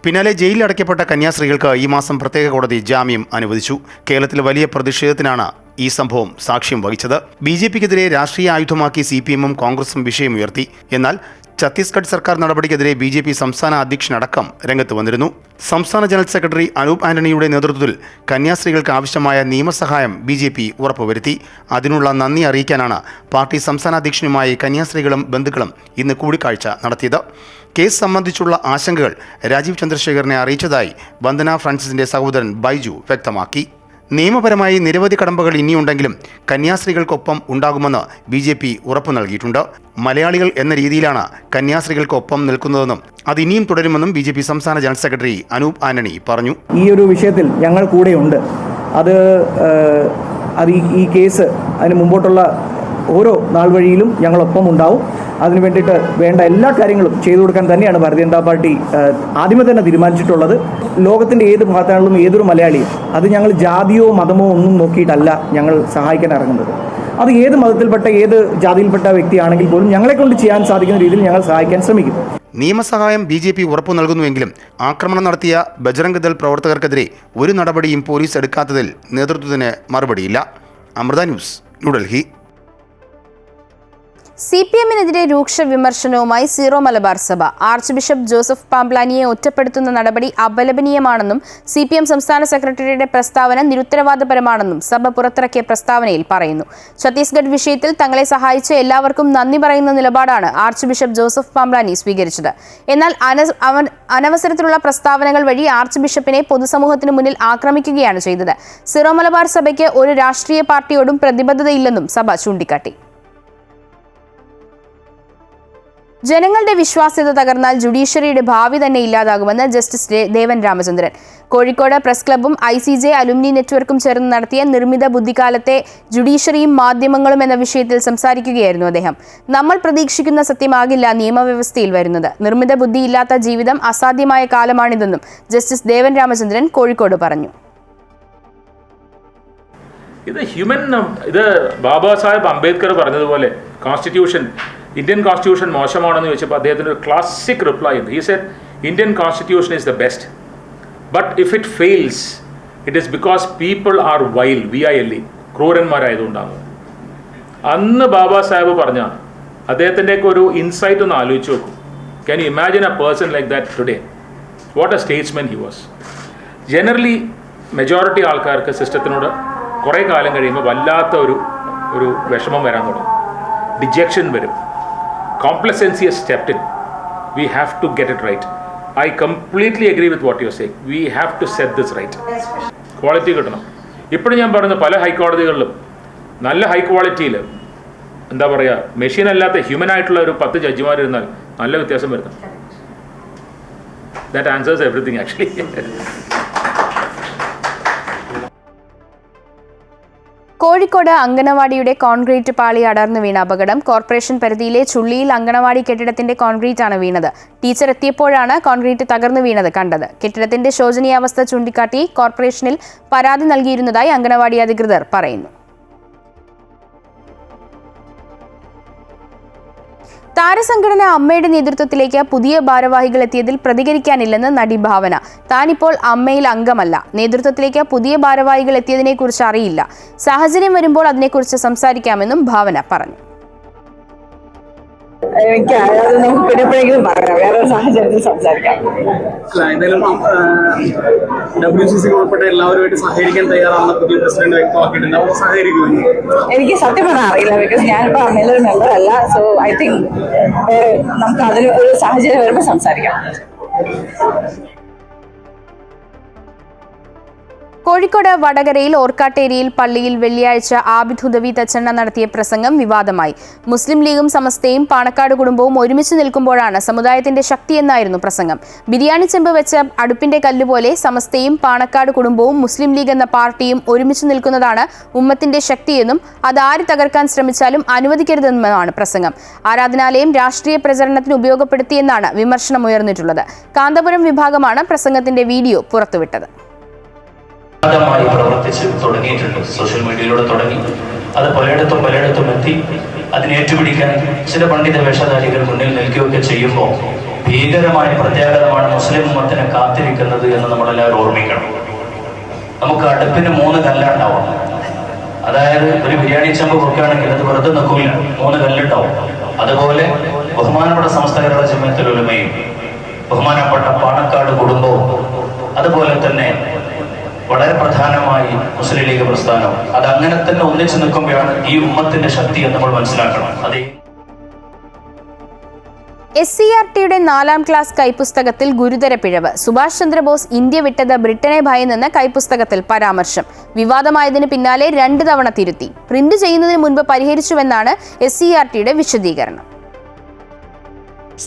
[SPEAKER 12] പിന്നാലെ ജയിലിൽ അടയ്ക്കപ്പെട്ട കന്യാസ്ത്രീകൾക്ക് ഈ മാസം പ്രത്യേക കോടതി ജാമ്യം അനുവദിച്ചു. കേരളത്തിൽ വലിയ പ്രതിഷേധത്തിനാണ് ഈ സംഭവം സാക്ഷ്യം വഹിച്ചത്. ബി.ജെ.പിക്കെതിരെ രാഷ്ട്രീയ ആയുധമാക്കി CPM-ഉം കോൺഗ്രസും വിഷയമുയർത്തി. എന്നാൽ ഛത്തീസ്ഗഡ് സർക്കാർ നടപടിക്കെതിരെ ബി.ജെ.പി. സംസ്ഥാന അധ്യക്ഷനടക്കം രംഗത്ത് വന്നിരുന്നു. സംസ്ഥാന ജനറൽ സെക്രട്ടറി അനൂപ് ആന്റണിയുടെ നേതൃത്വത്തിൽ കന്യാസ്ത്രീകൾക്ക് ആവശ്യമായ നിയമസഹായം ബി.ജെ.പി. ഉറപ്പുവരുത്തി. അതിനുള്ള നന്ദി അറിയിക്കാനാണ് പാർട്ടി സംസ്ഥാന അധ്യക്ഷനുമായി കന്യാസ്ത്രീകളും ബന്ധുക്കളും ഇന്ന് കൂടിക്കാഴ്ച നടത്തിയത്. കേസ് സംബന്ധിച്ചുള്ള ആശങ്കകൾ രാജീവ് ചന്ദ്രശേഖറിനെ അറിയിച്ചതായി വന്ദന ഫ്രാൻസിസിന്റെ സഹോദരൻ ബൈജു വ്യക്തമാക്കി. നിയമപരമായി നിരവധി കടമ്പകൾ ഇനിയുണ്ടെങ്കിലും കന്യാസ്ത്രീകൾക്കൊപ്പം ഉണ്ടാകുമെന്ന് ബി.ജെ.പി. ഉറപ്പു നൽകിയിട്ടുണ്ട്. മലയാളികൾ എന്ന രീതിയിലാണ് കന്യാസ്ത്രീകൾക്കൊപ്പം നിൽക്കുന്നതെന്നും അത് ഇനിയും തുടരുമെന്നും ബി.ജെ.പി. സംസ്ഥാന ജനറൽ സെക്രട്ടറി അനൂപ് ആന്റണി പറഞ്ഞു.
[SPEAKER 13] ഈ ഒരു വിഷയത്തിൽ ഞങ്ങൾ കൂടെയുണ്ട്. അത് ഈ കേസ് അതിന് മുമ്പോട്ടുള്ള ഓരോ നാൾ വഴിയിലും ഞങ്ങളൊപ്പം ഉണ്ടാവും. അതിനു വേണ്ടിയിട്ട് വേണ്ട എല്ലാ കാര്യങ്ങളും ചെയ്തു കൊടുക്കാൻ തന്നെയാണ് ഭാരതീയ ജനതാ പാർട്ടി ആദ്യമേ തന്നെ തീരുമാനിച്ചിട്ടുള്ളത്. ലോകത്തിൻ്റെ ഏത് ഭാഗത്താണെങ്കിലും ഏതൊരു മലയാളിയും അത് ഞങ്ങൾ ജാതിയോ മതമോ ഒന്നും നോക്കിയിട്ടല്ല ഞങ്ങൾ സഹായിക്കാൻ ഇറങ്ങുന്നത്. അത് ഏത് മതത്തിൽപ്പെട്ട ഏത് ജാതിയിൽപ്പെട്ട വ്യക്തിയാണെങ്കിൽ പോലും ഞങ്ങളെ കൊണ്ട് ചെയ്യാൻ സാധിക്കുന്ന രീതിയിൽ ഞങ്ങൾ സഹായിക്കാൻ ശ്രമിക്കും.
[SPEAKER 12] നിയമസഹായം ബി.ജെ.പി. ഉറപ്പു നൽകുന്നുവെങ്കിലും ആക്രമണം നടത്തിയ ബജ്രംഗ് ദൾ പ്രവർത്തകർക്കെതിരെ ഒരു നടപടിയും പോലീസ് എടുക്കാത്തതിൽ നേതൃത്വത്തിന് മറുപടിയില്ല. അമൃത ന്യൂസ്, ന്യൂഡൽഹി.
[SPEAKER 1] CPM-നെതിരെ രൂക്ഷ വിമർശനവുമായി സീറോ മലബാർ സഭ. ആർച്ച് ബിഷപ്പ് ജോസഫ് പാംപ്ലാനിയെ ഒറ്റപ്പെടുത്തുന്ന നടപടി അപലപനീയമാണെന്നും CPM സംസ്ഥാന സെക്രട്ടറിയുടെ പ്രസ്താവന നിരുത്തരവാദപരമാണെന്നും സഭ പുറത്തിറക്കിയ പ്രസ്താവനയിൽ പറയുന്നു. ഛത്തീസ്ഗഡ് വിഷയത്തിൽ തങ്ങളെ സഹായിച്ച എല്ലാവർക്കും നന്ദി പറയുന്ന നിലപാടാണ് ആർച്ച് ബിഷപ്പ് ജോസഫ് പാംപ്ലാനി സ്വീകരിച്ചത്. എന്നാൽ അനവസരത്തിലുള്ള പ്രസ്താവനകൾ വഴി ആർച്ച് ബിഷപ്പിനെ പൊതുസമൂഹത്തിന് മുന്നിൽ ആക്രമിക്കുകയാണ് ചെയ്തത്. സീറോ മലബാർ സഭയ്ക്ക് ഒരു രാഷ്ട്രീയ പാർട്ടിയോടും പ്രതിബദ്ധതയില്ലെന്നും സഭ ചൂണ്ടിക്കാട്ടി. ജനങ്ങളുടെ വിശ്വാസ്യത തകർന്നാൽ ജുഡീഷ്യറിയുടെ ഭാവി തന്നെ ഇല്ലാതാകുമെന്ന് ജസ്റ്റിസ് ദേവൻ രാമചന്ദ്രൻ. കോഴിക്കോട് പ്രസ് ക്ലബ്ബും ICJ അലുമിനി നെറ്റ്വർക്കും ചേർന്ന് നടത്തിയ നിർമ്മിത ബുദ്ധിക്കാലത്തെ ജുഡീഷ്യറിയും മാധ്യമങ്ങളും എന്ന വിഷയത്തിൽ സംസാരിക്കുകയായിരുന്നു അദ്ദേഹം. നമ്മൾ പ്രതീക്ഷിക്കുന്ന സത്യമാകില്ല നിയമവ്യവസ്ഥയിൽ വരുന്നത്. നിർമ്മിത ബുദ്ധിയില്ലാത്ത ജീവിതം അസാധ്യമായ കാലമാണിതെന്നും ജസ്റ്റിസ് ദേവൻ രാമചന്ദ്രൻ കോഴിക്കോട് പറഞ്ഞു.
[SPEAKER 14] ഇത് ബാബാ സാഹേബ് അംബേദ്കർ പറഞ്ഞതുപോലെ ഇന്ത്യൻ കോൺസ്റ്റിറ്റ്യൂഷൻ മോശമാണെന്ന് ചോദിച്ചപ്പോൾ അദ്ദേഹത്തിന് ഒരു ക്ലാസിക് റിപ്ലൈ ഉണ്ട്. He said Indian constitution is the best, but if it fails it is because people are wild, VILE, ക്രൂരന്മാരായതുകൊണ്ടാണ്. അന്ന് ബാബാ സാഹേബ് പറഞ്ഞാണ്. അദ്ദേഹത്തിൻ്റെയൊക്കെ ഒരു ഇൻസൈറ്റ് ഒന്ന് ആലോചിച്ച് നോക്കും. Can you imagine A person like that today? What A statesman he was. Generally majority ആൾക്കാർക്ക് സിസ്റ്റത്തിനോട് കുറേ കാലം കഴിയുമ്പോൾ വല്ലാത്ത ഒരു വിഷമം വരാൻ തുടങ്ങും, ഡിജക്ഷൻ വരും. Complacency has stepped in. We have to get it right. I completely agree with what you're saying. We have to set this right. Quality കിട്ടണം. ഇപ്പോഴും ഞാൻ പറയുന്ന പല ഹൈക്കോടതികളിലും നല്ല ഹൈ ക്വാളിറ്റിയിൽ എന്താ പറയുക, മെഷീൻ അല്ലാത്ത ഹ്യൂമൻ ആയിട്ടുള്ള ഒരു 10 ജഡ്ജിമാരിരുന്നാൽ നല്ല വ്യത്യാസം വരുന്നു. That answers everything actually.
[SPEAKER 1] Kozhikode അങ്കണവാടിയുടെ കോൺക്രീറ്റ് പാളി അടർന്നു വീണ അപകടം. കോർപ്പറേഷൻ പരിധിയിലെ ചുള്ളിയിൽ അങ്കണവാടി കെട്ടിടത്തിന്റെ കോൺക്രീറ്റാണ് വീണത്. ടീച്ചർ എത്തിയപ്പോഴാണ് കോൺക്രീറ്റ് തകർന്നു വീണത് കണ്ടത്. കെട്ടിടത്തിന്റെ ശോചനീയാവസ്ഥ ചൂണ്ടിക്കാട്ടി കോർപ്പറേഷനിൽ പരാതി നൽകിയിരുന്നതായി അങ്കണവാടി അധികൃതർ പറയുന്നു. താരസംഘടന അമ്മയുടെ നേതൃത്വത്തിലേക്ക് പുതിയ ഭാരവാഹികൾ എത്തിയതിൽ പ്രതികരിക്കാനില്ലെന്ന് നടി ഭാവന. താനിപ്പോൾ അമ്മയിൽ അംഗമല്ല. നേതൃത്വത്തിലേക്ക് പുതിയ ഭാരവാഹികൾ എത്തിയതിനെക്കുറിച്ച് അറിയില്ല. സാഹചര്യം വരുമ്പോൾ അതിനെക്കുറിച്ച് സംസാരിക്കാമെന്നും ഭാവന പറഞ്ഞു.
[SPEAKER 15] എനിക്ക് അത് നമുക്ക് പിന്നെ എപ്പോഴെങ്കിലും പറയാം, വേറെ സാഹചര്യത്തിൽ സംസാരിക്കാം.
[SPEAKER 16] ഏതായാലും WCC ഉൾപ്പെടെ എല്ലാവരുമായിട്ട് സഹകരിക്കാൻ തയ്യാറാണെന്ന് പുതിയ പ്രസിഡന്റ് വ്യക്തമാക്കിയിട്ടുണ്ട്. അവർ സഹകരിക്കുമെന്ന്
[SPEAKER 15] എനിക്ക് സത്യം പറഞ്ഞാൽ അറിയില്ല, ബിക്കോസ് ഞാനിപ്പോൾ അമ്മയിലൊരു മെമ്പർ അല്ല. സോ ഐ തിങ്ക് നമുക്ക് അതിന് ഒരു സാഹചര്യം വരുമ്പോൾ സംസാരിക്കാം.
[SPEAKER 1] കോഴിക്കോട് വടകരയിൽ ഓർക്കാട്ടേരിയിൽ പള്ളിയിൽ വെള്ളിയാഴ്ച ആബിദ് ഹുദവി തച്ചണ്ണ നടത്തിയ പ്രസംഗം വിവാദമായി. മുസ്ലിം ലീഗും സമസ്തയും പാണക്കാട് കുടുംബവും ഒരുമിച്ച് നിൽക്കുമ്പോഴാണ് സമുദായത്തിന്റെ ശക്തിയെന്നായിരുന്നു പ്രസംഗം. ബിരിയാണി ചെമ്പ് വെച്ച അടുപ്പിന്റെ കല്ലുപോലെ സമസ്തയും പാണക്കാട് കുടുംബവും മുസ്ലിം ലീഗ് എന്ന പാർട്ടിയും ഒരുമിച്ച് നിൽക്കുന്നതാണ് ഉമ്മത്തിന്റെ ശക്തിയെന്നും അത് ആര് തകർക്കാൻ ശ്രമിച്ചാലും അനുവദിക്കരുതെന്നുമാണ് പ്രസംഗം. ആരാധനാലയം രാഷ്ട്രീയ പ്രചരണത്തിന് ഉപയോഗപ്പെടുത്തിയെന്നാണ് വിമർശനമുയർന്നിട്ടുള്ളത്. കാന്തപുരം വിഭാഗമാണ് പ്രസംഗത്തിന്റെ വീഡിയോ പുറത്തുവിട്ടത്.
[SPEAKER 17] പ്രവർത്തിച്ച് തുടങ്ങിയിട്ടുണ്ട്. സോഷ്യൽ മീഡിയയിലൂടെ തുടങ്ങി അത് പലയിടത്തും എത്തി. അതിനെ ഏറ്റുപിടിക്കാൻ ചില പണ്ഡിത വേഷധാരികൾ മുന്നിൽ നിൽക്കുകയൊക്കെ ചെയ്യുമ്പോൾ ഭീകരമായ പ്രത്യാഘാതമാണ് മുസ്ലിം ഉമ്മത്തിനെ കാത്തിരിക്കുന്നത് എന്ന് നമ്മളെല്ലാവരും ഓർമ്മിക്കണം. നമുക്ക് അടുപ്പിന് 3 കല്ലുണ്ടാവും. അതായത് ഒരു ബിരിയാണി ചെമ്പ് വെക്കുകയാണെങ്കിൽ അത് വെറുതെ നിൽക്കില്ല, 3 കല്ലുണ്ടാവും. അതുപോലെ ബഹുമാനപ്പെട്ട സമസ്ത കേരള ജമിഅത്തുൽ ഉലമയും ബഹുമാനപ്പെട്ട പാണക്കാട് കുടുംബവും അതുപോലെ തന്നെ വളരെ പ്രധാനമായി മുസ്ലിം ലീഗ് പ്രസ്ഥാനം അത് അങ്ങനെ തന്നെ ഒന്നിച്ചു നിൽക്കുമ്പോഴാണ് ഈ ഉമ്മത്തിന്റെ ശക്തി എന്ന് നമ്മൾ മനസ്സിലാക്കണം. അതേ
[SPEAKER 1] SCRTയുടെ 4ാം ക്ലാസ് കൈപ്പുസ്തകത്തിൽ ഗുരുതര പിഴവ്. സുഭാഷ് ചന്ദ്രബോസ് ഇന്ത്യ വിട്ടത് ബ്രിട്ടനെ ഭയന്നെന്ന് കൈപ്പുസ്തകത്തിൽ പരാമർശം. വിവാദമായതിന് പിന്നാലെ 2 തവണ തിരുത്തി. പ്രിന്റ് ചെയ്യുന്നതിന് മുൻപ് പരിഹരിച്ചുവെന്നാണ് SCRTയുടെ വിശദീകരണം.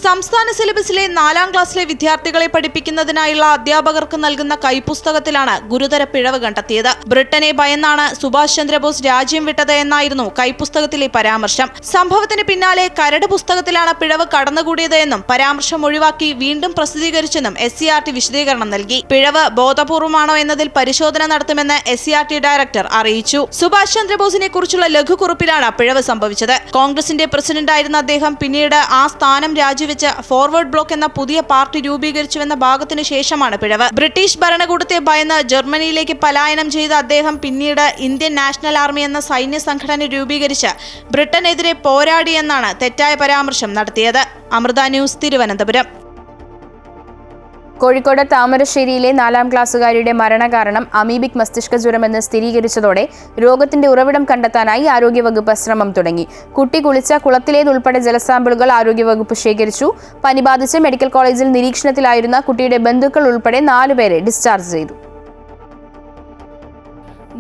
[SPEAKER 18] സംസ്ഥാന സിലബസിലെ 4ാം ക്ലാസ്സിലെ വിദ്യാർത്ഥികളെ പഠിപ്പിക്കുന്നതിനായുള്ള അധ്യാപകർക്ക് നൽകുന്ന കൈപ്പുസ്തകത്തിലാണ് ഗുരുതര പിഴവ് കണ്ടെത്തിയത്. ബ്രിട്ടനെ ഭയന്നാണ് സുഭാഷ് ചന്ദ്രബോസ് രാജ്യം വിട്ടത് എന്നായിരുന്നു കൈപ്പുസ്തകത്തിലെ പരാമർശം. സംഭവത്തിന് പിന്നാലെ കരട് പുസ്തകത്തിലാണ് പിഴവ് കടന്നുകൂടിയത് എന്നും പരാമർശം ഒഴിവാക്കി വീണ്ടും പ്രസിദ്ധീകരിച്ചെന്നും SCRT വിശദീകരണം നൽകി. പിഴവ് ബോധപൂർവമാണോ എന്നതിൽ പരിശോധന നടത്തുമെന്ന് SCRT ഡയറക്ടർ അറിയിച്ചു. സുഭാഷ് ചന്ദ്രബോസിനെ കുറിച്ചുള്ള ലഘുക്കുറിപ്പിലാണ് പിഴവ് സംഭവിച്ചത്. കോൺഗ്രസിന്റെ പ്രസിഡന്റായിരുന്ന അദ്ദേഹം പിന്നീട് ആ സ്ഥാനം രാജിവെച്ച് ഫോർവേഡ് ബ്ലോക്ക് എന്ന പുതിയ പാർട്ടി രൂപീകരിച്ചുവെന്ന ഭാഗത്തിനു ശേഷമാണ് പിഴവ്. ബ്രിട്ടീഷ് ഭരണകൂടത്തെ ഭയന്ന് ജർമ്മനിയിലേക്ക് പലായനം ചെയ്ത അദ്ദേഹം പിന്നീട് ഇന്ത്യൻ നാഷണൽ ആർമി എന്ന സൈന്യ സംഘടന രൂപീകരിച്ച് ബ്രിട്ടനെതിരെ പോരാടിയെന്നാണ് തെറ്റായ പരാമർശം നടത്തിയത്. അമൃത ന്യൂസ്, തിരുവനന്തപുരം.
[SPEAKER 1] കോഴിക്കോട് താമരശ്ശേരിയിലെ 4ാം ക്ലാസ്സുകാരിയുടെ മരണകാരണം അമീബിക് മസ്തിഷ്ക ജ്വരമെന്ന് സ്ഥിരീകരിച്ചതോടെ രോഗത്തിന്റെ ഉറവിടം കണ്ടെത്താനായി ആരോഗ്യവകുപ്പ് ശ്രമം തുടങ്ങി. കുട്ടി കുളിച്ച കുളത്തിലേതുൾപ്പെടെ ജലസാമ്പിളുകൾ ആരോഗ്യവകുപ്പ് ശേഖരിച്ചു. പനി ബാധിച്ച് മെഡിക്കൽ കോളേജിൽ നിരീക്ഷണത്തിലായിരുന്ന കുട്ടിയുടെ ബന്ധുക്കൾ ഉൾപ്പെടെ 4 പേരെ ഡിസ്ചാർജ് ചെയ്തു.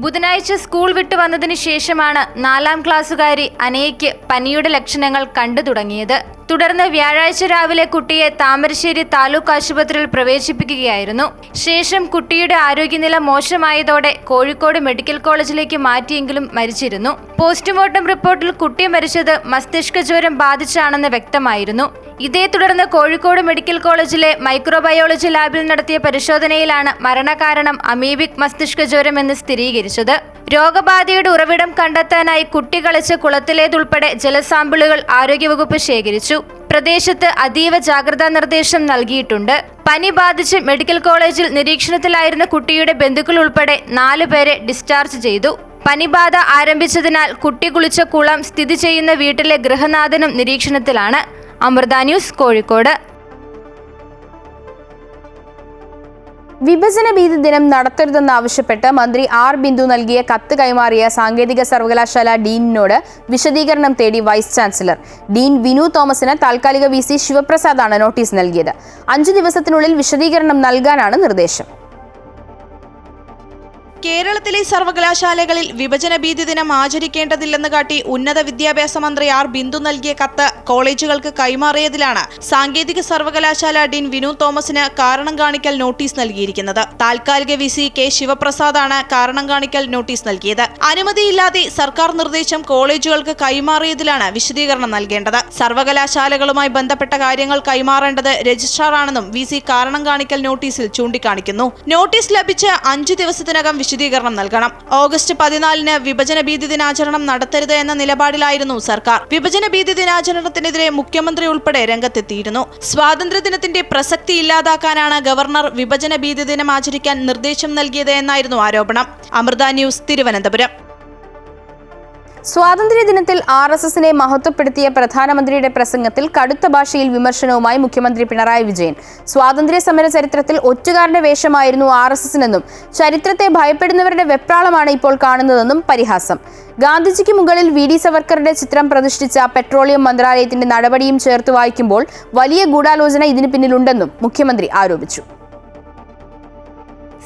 [SPEAKER 19] ബുധനാഴ്ച സ്കൂൾ വിട്ടു വന്നതിനു ശേഷമാണ് 4ാം ക്ലാസ്സുകാരി അനയ്ക്ക് പനിയുടെ ലക്ഷണങ്ങൾ കണ്ടു തുടങ്ങിയത്. തുടർന്ന് വ്യാഴാഴ്ച രാവിലെ കുട്ടിയെ താമരശ്ശേരി താലൂക്ക് ആശുപത്രിയിൽ പ്രവേശിപ്പിക്കുകയായിരുന്നു. ശേഷം കുട്ടിയുടെ ആരോഗ്യനില മോശമായതോടെ കോഴിക്കോട് മെഡിക്കൽ കോളേജിലേക്ക് മാറ്റിയെങ്കിലും മരിച്ചിരുന്നു. പോസ്റ്റ്മോർട്ടം റിപ്പോർട്ടിൽ കുട്ടി മരിച്ചത് മസ്തിഷ്ക ജ്വരം ബാധിച്ചാണെന്ന് വ്യക്തമായിരുന്നു. ഇതേ തുടർന്ന് കോഴിക്കോട് മെഡിക്കൽ കോളേജിലെ മൈക്രോബയോളജി ലാബിൽ നടത്തിയ പരിശോധനയിലാണ് മരണകാരണം അമീബിക് മസ്തിഷ്ക ജ്വരം എന്ന് സ്ഥിരീകരിച്ചത്. രോഗബാധയുടെ ഉറവിടം കണ്ടെത്താനായി കുട്ടി കളിച്ച കുളത്തിലേതുൾപ്പെടെ ജലസാമ്പിളുകൾ ആരോഗ്യവകുപ്പ് ശേഖരിച്ചു. പ്രദേശത്ത് അതീവ ജാഗ്രതാ നിർദ്ദേശം നൽകിയിട്ടുണ്ട്. പനി ബാധിച്ച് മെഡിക്കൽ കോളേജിൽ നിരീക്ഷണത്തിലായിരുന്ന കുട്ടിയുടെ ബന്ധുക്കൾ ഉൾപ്പെടെ 4 പേരെ ഡിസ്ചാർജ് ചെയ്തു. പനിബാധ ആരംഭിച്ചതിനാൽ കുട്ടി കുളിച്ച കുളം സ്ഥിതി ചെയ്യുന്ന വീട്ടിലെ ഗൃഹനാഥനും നിരീക്ഷണത്തിലാണ്. അമൃത ന്യൂസ്, കോഴിക്കോട്.
[SPEAKER 1] വിഭജന ഭീതി ദിനം നടത്തരുതെന്നാവശ്യപ്പെട്ട് മന്ത്രി ആർ ബിന്ദു നൽകിയ കത്ത് കൈമാറിയ സാങ്കേതിക സർവകലാശാല ഡീനിനോട് വിശദീകരണം തേടി വൈസ് ചാൻസലർ. ഡീൻ വിനു തോമസിന് താൽക്കാലിക VC ശിവപ്രസാദാണ് നോട്ടീസ് നൽകിയത്. 5 ദിവസത്തിനുള്ളിൽ വിശദീകരണം നൽകാനാണ് നിർദ്ദേശം.
[SPEAKER 18] കേരളത്തിലെ സർവകലാശാലകളിൽ വിഭജന ഭീതി ദിനം ആചരിക്കേണ്ടതില്ലെന്ന് കാട്ടി ഉന്നത വിദ്യാഭ്യാസ മന്ത്രി ആർ ബിന്ദു നൽകിയ കത്ത് കോളേജുകൾക്ക് കൈമാറിയതിലാണ് സാങ്കേതിക സർവകലാശാല ഡീൻ വിനു തോമസിന് കാരണം കാണിക്കൽ നോട്ടീസ് നൽകിയിരിക്കുന്നത്. താൽക്കാലിക VC കെ ശിവപ്രസാദാണ് കാരണം കാണിക്കൽ നോട്ടീസ് നൽകിയത്. അനുമതിയില്ലാതെ സർക്കാർ നിർദ്ദേശം കോളേജുകൾക്ക് കൈമാറിയതിലാണ് വിശദീകരണം നൽകേണ്ടത്. സർവകലാശാലകളുമായി ബന്ധപ്പെട്ട കാര്യങ്ങൾ കൈമാറേണ്ടത് രജിസ്ട്രാറാണെന്നും VC കാരണം കാണിക്കൽ നോട്ടീസിൽ ചൂണ്ടിക്കാണിക്കുന്നു. നോട്ടീസ് ലഭിച്ച് 5 ദിവസത്തിനകം വിശദീകരണം നൽകണം. ഓഗസ്റ്റ് 14-ന് വിഭജന ഭീതി ദിനാചരണം നടത്തരുത് എന്ന നിലപാടിലായിരുന്നു സർക്കാർ. വിഭജന ഭീതി ദിനാചരണത്തിനെതിരെ മുഖ്യമന്ത്രി ഉൾപ്പെടെ രംഗത്തെത്തിയിരുന്നു. സ്വാതന്ത്ര്യദിനത്തിന്റെ പ്രസക്തി ഇല്ലാതാക്കാനാണ് ഗവർണർ വിഭജന ഭീതി ദിനം ആചരിക്കാൻ നിർദ്ദേശം നൽകിയത് എന്നായിരുന്നു ആരോപണം. അമൃത ന്യൂസ്, തിരുവനന്തപുരം.
[SPEAKER 1] സ്വാതന്ത്ര്യദിനത്തിൽ RSSനെ മഹത്വപ്പെടുത്തിയ പ്രധാനമന്ത്രിയുടെ പ്രസംഗത്തിൽ കടുത്ത ഭാഷയിൽ വിമർശനവുമായി മുഖ്യമന്ത്രി പിണറായി വിജയൻ. സ്വാതന്ത്ര്യ സമര ചരിത്രത്തിൽ ഒറ്റുകാരന്റെ വേഷമായിരുന്നു RSSനെന്നും ചരിത്രത്തെ ഭയപ്പെടുന്നവരുടെ വെപ്രാളമാണ് ഇപ്പോൾ കാണുന്നതെന്നും പരിഹാസം. ഗാന്ധിജിക്ക് മുകളിൽ VD സവർക്കറുടെ ചിത്രം പ്രതിഷ്ഠിച്ച പെട്രോളിയം മന്ത്രാലയത്തിന്റെ നടപടിയും ചേർത്ത് വായിക്കുമ്പോൾ വലിയ ഗൂഢാലോചന ഇതിന് പിന്നിലുണ്ടെന്നും മുഖ്യമന്ത്രി ആരോപിച്ചു.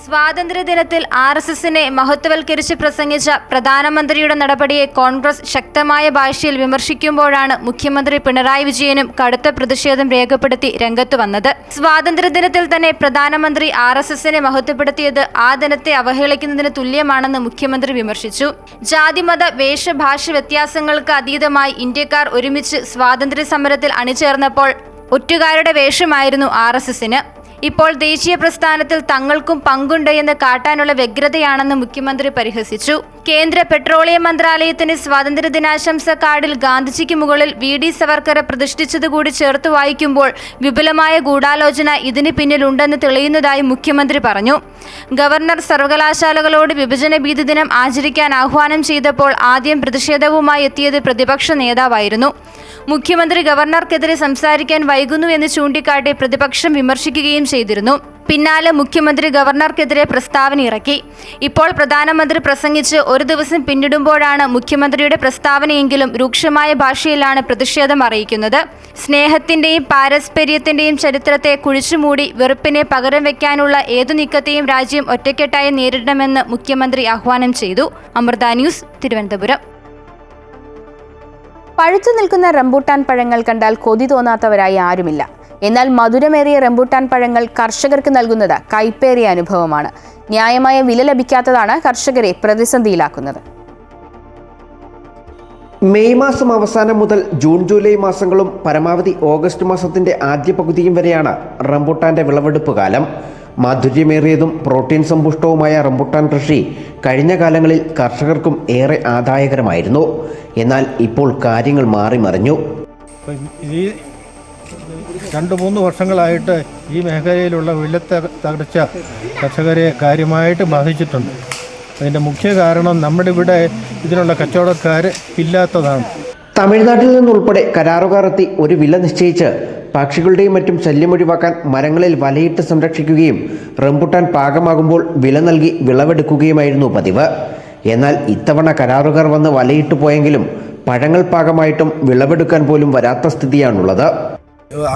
[SPEAKER 19] സ്വാതന്ത്ര്യദിനത്തിൽ RSSനെ മഹത്വവൽക്കരിച്ച് പ്രസംഗിച്ച പ്രധാനമന്ത്രിയുടെ നടപടിയെ കോൺഗ്രസ് ശക്തമായ ഭാഷയിൽ വിമർശിക്കുമ്പോഴാണ് മുഖ്യമന്ത്രി പിണറായി വിജയനും കടുത്ത പ്രതിഷേധം രേഖപ്പെടുത്തി രംഗത്തു വന്നത്. സ്വാതന്ത്ര്യദിനത്തിൽ തന്നെ പ്രധാനമന്ത്രി RSSനെ മഹത്വപ്പെടുത്തിയത് ആ ദിനത്തെ അവഹേളിക്കുന്നതിന് തുല്യമാണെന്ന് മുഖ്യമന്ത്രി വിമർശിച്ചു. ജാതിമത വേഷഭാഷ വ്യത്യാസങ്ങൾക്ക് അതീതമായി ഇന്ത്യക്കാർ ഒരുമിച്ച് സ്വാതന്ത്ര്യ സമരത്തിൽ അണിചേർന്നപ്പോൾ ഒറ്റുകാരുടെ വേഷമായിരുന്നു RSSന്. ഇപ്പോൾ ദേശീയ പ്രസ്ഥാനത്തിൽ തങ്ങൾക്കും പങ്കുണ്ട് എന്ന് കാട്ടാനുള്ള വ്യഗ്രതയാണെന്ന് മുഖ്യമന്ത്രി പരിഹസിച്ചു. കേന്ദ്ര പെട്രോളിയം മന്ത്രാലയത്തിന്റെ സ്വാതന്ത്ര്യദിനാശംസ കാർഡിൽ ഗാന്ധിജിക്ക് മുകളിൽ VD സവർക്കറെ പ്രതിഷ്ഠിച്ചതുകൂടി ചേർത്ത് വായിക്കുമ്പോൾ വിപുലമായ ഗൂഢാലോചന ഇതിന് പിന്നിലുണ്ടെന്ന് തെളിയുന്നതായി മുഖ്യമന്ത്രി പറഞ്ഞു. ഗവർണർ സർവകലാശാലകളോട് വിഭജന ഭീതി ദിനം ആചരിക്കാൻ ആഹ്വാനം ചെയ്തപ്പോൾ ആദ്യം പ്രതിഷേധവുമായി എത്തിയത് പ്രതിപക്ഷ നേതാവായിരുന്നു. മുഖ്യമന്ത്രി ഗവർണർക്കെതിരെ സംസാരിക്കാൻ വൈകുന്നു എന്ന് ചൂണ്ടിക്കാട്ടി പ്രതിപക്ഷം വിമർശിക്കുകയും ചെയ്തിരുന്നു. പിന്നാലെ മുഖ്യമന്ത്രി ഗവർണർക്കെതിരെ പ്രസ്താവന ഇറക്കി. ഇപ്പോൾ പ്രധാനമന്ത്രി പ്രസംഗിച്ച് 1 ദിവസം പിന്നിടുമ്പോഴാണ് മുഖ്യമന്ത്രിയുടെ പ്രസ്താവനയെങ്കിലും രൂക്ഷമായ ഭാഷയിലാണ് പ്രതിഷേധം അറിയിക്കുന്നത്. സ്നേഹത്തിന്റെയും പാരസ്പര്യത്തിന്റെയും ചരിത്രത്തെ കുഴിച്ചുമൂടി വെറുപ്പിനെ പകരം വയ്ക്കാനുള്ള ഏതു നീക്കത്തെയും രാജ്യം ഒറ്റക്കെട്ടായി നേരിടണമെന്ന് മുഖ്യമന്ത്രി ആഹ്വാനം ചെയ്തു. അമൃത ന്യൂസ്, തിരുവനന്തപുരം.
[SPEAKER 1] പഴുത്തു നിൽക്കുന്ന റംബൂട്ടാൻ പഴങ്ങൾ കണ്ടാൽ കൊതി തോന്നാത്തവരായി ആരുമില്ല. എന്നാൽ മധുരമേറിയ റംബൂട്ടാൻ പഴങ്ങൾ കർഷകർക്ക് നൽകുന്നത് കൈപ്പേറിയ അനുഭവമാണ്. ന്യായമായ വില ലഭിക്കാത്തതാണ് കർഷകരെ പ്രതിസന്ധിയിലാക്കുന്നത്.
[SPEAKER 20] മെയ് മാസം അവസാനം മുതൽ ജൂൺ ജൂലൈ മാസങ്ങളും പരമാവധി ഓഗസ്റ്റ് മാസത്തിന്റെ ആദ്യ പകുതിയും വരെയാണ് റംബൂട്ടാന്റെ വിളവെടുപ്പ് കാലം. മാധുര്യമേറിയതും പ്രോട്ടീൻ സമ്പുഷ്ടവുമായ റംബൂട്ടാൻ കൃഷി കഴിഞ്ഞ കാലങ്ങളിൽ കർഷകർക്കും ഏറെ ആദായകരമായിരുന്നു. എന്നാൽ ഇപ്പോൾ കാര്യങ്ങൾ മാറി മറിഞ്ഞു.
[SPEAKER 5] 2-3 വർഷങ്ങളായിട്ട് ഈ മേഖലയിലുള്ള വിലത്തകർച്ച കർഷകരെ കാര്യമായിട്ട് ബാധിച്ചിട്ടുണ്ട്. അതിൻ്റെ മുഖ്യ കാരണം നമ്മുടെ ഇവിടെ ഇതിനുള്ള കച്ചവടക്കാർ ഇല്ലാത്തതാണ്.
[SPEAKER 20] തമിഴ്നാട്ടിൽ നിന്നുൾപ്പെടെ കരാറുകാർ എത്തി ഒരു വില നിശ്ചയിച്ച് പക്ഷികളുടെയും മറ്റും ശല്യം ഒഴിവാക്കാൻ മരങ്ങളിൽ വലയിട്ട് സംരക്ഷിക്കുകയും റംബുട്ടാൻ പാകമാകുമ്പോൾ വില നൽകി വിളവെടുക്കുകയുമായിരുന്നു പതിവ്. എന്നാൽ ഇത്തവണ കരാറുകാർ വന്ന് വലയിട്ട് പോയെങ്കിലും പഴങ്ങൾ പാകമായിട്ടും വിളവെടുക്കാൻ പോലും വരാത്ത സ്ഥിതിയാണുള്ളത്.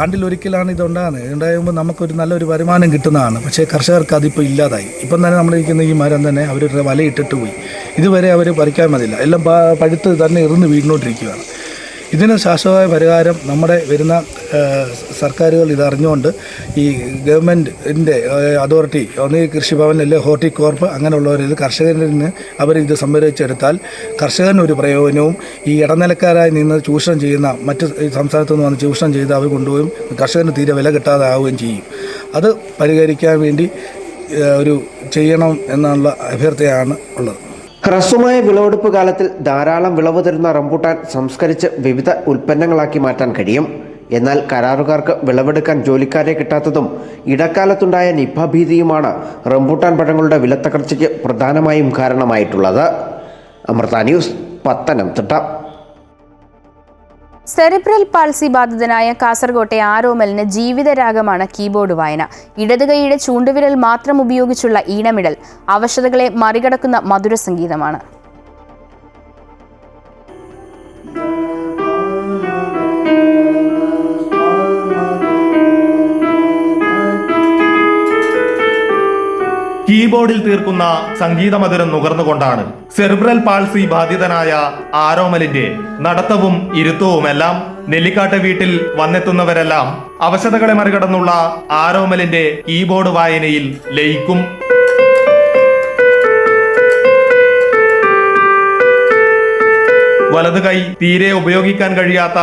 [SPEAKER 8] ആണ്ടിലൊരിക്കലാണ് ഇതുണ്ടാകുന്നത്. ഇതുണ്ടാകുമ്പോൾ നമുക്കൊരു നല്ലൊരു വരുമാനം കിട്ടുന്നതാണ്. പക്ഷേ കർഷകർക്ക് അതിപ്പോൾ ഇല്ലാതായി. ഇപ്പം തന്നെ നമ്മളിരിക്കുന്ന ഈ മരം തന്നെ അവർ വലയിട്ടിട്ട് പോയി. ഇതുവരെ അവർ പറിക്കാൻ മതിയില്ല, എല്ലാം പഴുത്ത് തന്നെ ഇറന്ന് വീടിനോട്ടിരിക്കുകയാണ്. ഇതിന് ശാശ്വതമായ പരിഹാരം നമ്മുടെ വരുന്ന സർക്കാരുകൾ ഇതറിഞ്ഞുകൊണ്ട് ഈ ഗവൺമെൻറ്റിൻ്റെ അതോറിറ്റി ഒന്ന് കൃഷിഭവൻ അല്ലെങ്കിൽ ഹോർട്ടികോർപ്പ് അങ്ങനെയുള്ളവരിൽ കർഷകരിൽ നിന്ന് അവരിത് സംഭരിച്ചെടുത്താൽ കർഷകനൊരു പ്രയോജനവും ഈ ഇടനിലക്കാരായി നിന്ന് ചൂഷണം ചെയ്യുന്ന മറ്റ് സംസ്ഥാനത്തു നിന്ന് വന്ന് ചൂഷണം ചെയ്ത് അവർ കൊണ്ടുപോയും കർഷകന് തീരെ വില കിട്ടാതെ ആവുകയും ചെയ്യും. അത് പരിഹരിക്കാൻ വേണ്ടി ഒരു ചെയ്യണം എന്നുള്ള അഭ്യർത്ഥനയാണ് ഉള്ളത്.
[SPEAKER 20] ഹ്രസ്വമായ വിളവെടുപ്പ് കാലത്തിൽ ധാരാളം വിളവ് തരുന്ന റംബുട്ടാൻ സംസ്കരിച്ച് വിവിധ ഉൽപ്പന്നങ്ങളാക്കി മാറ്റാൻ കഴിയും. എന്നാൽ കരാറുകാർക്ക് വിളവെടുക്കാൻ ജോലിക്കാരെ കിട്ടാത്തതും ഇടക്കാലത്തുണ്ടായ നിപ ഭീതിയുമാണ് റംബുട്ടാൻ പഴങ്ങളുടെ വിലത്തകർച്ചയ്ക്ക് പ്രധാനമായും കാരണമായിട്ടുള്ളത്. Amrita news, Pathanamthitta.
[SPEAKER 1] Cerebral palsy ബാധിതനായ കാസർകോട്ടെ ആരോമലിന് ജീവിതരാഗമാണ് കീബോർഡ് വായന. ഇടതുകൈയുടെ ചൂണ്ടുവിരൽ മാത്രം ഉപയോഗിച്ചുള്ള ഈണമിടൽ അവശതകളെ മറികടക്കുന്ന മധുര സംഗീതമാണ്.
[SPEAKER 9] കീബോർഡിൽ തീർക്കുന്ന സംഗീതമധുരം നുകർന്നുകൊണ്ടാണ് സെറിബ്രൽ പാൾസി ബാധിതനായ ആരോമലിന്റെ നടത്തവും ഇരുത്തവുമെല്ലാം. നെല്ലിക്കാട്ട് വീട്ടിൽ വന്നെത്തുന്നവരെല്ലാം അവശതകളെ മറികടന്നുള്ള ആരോമലിന്റെ കീബോർഡ് വായനയിൽ ലയിക്കും. വലതു കൈ തീരെ ഉപയോഗിക്കാൻ കഴിയാത്ത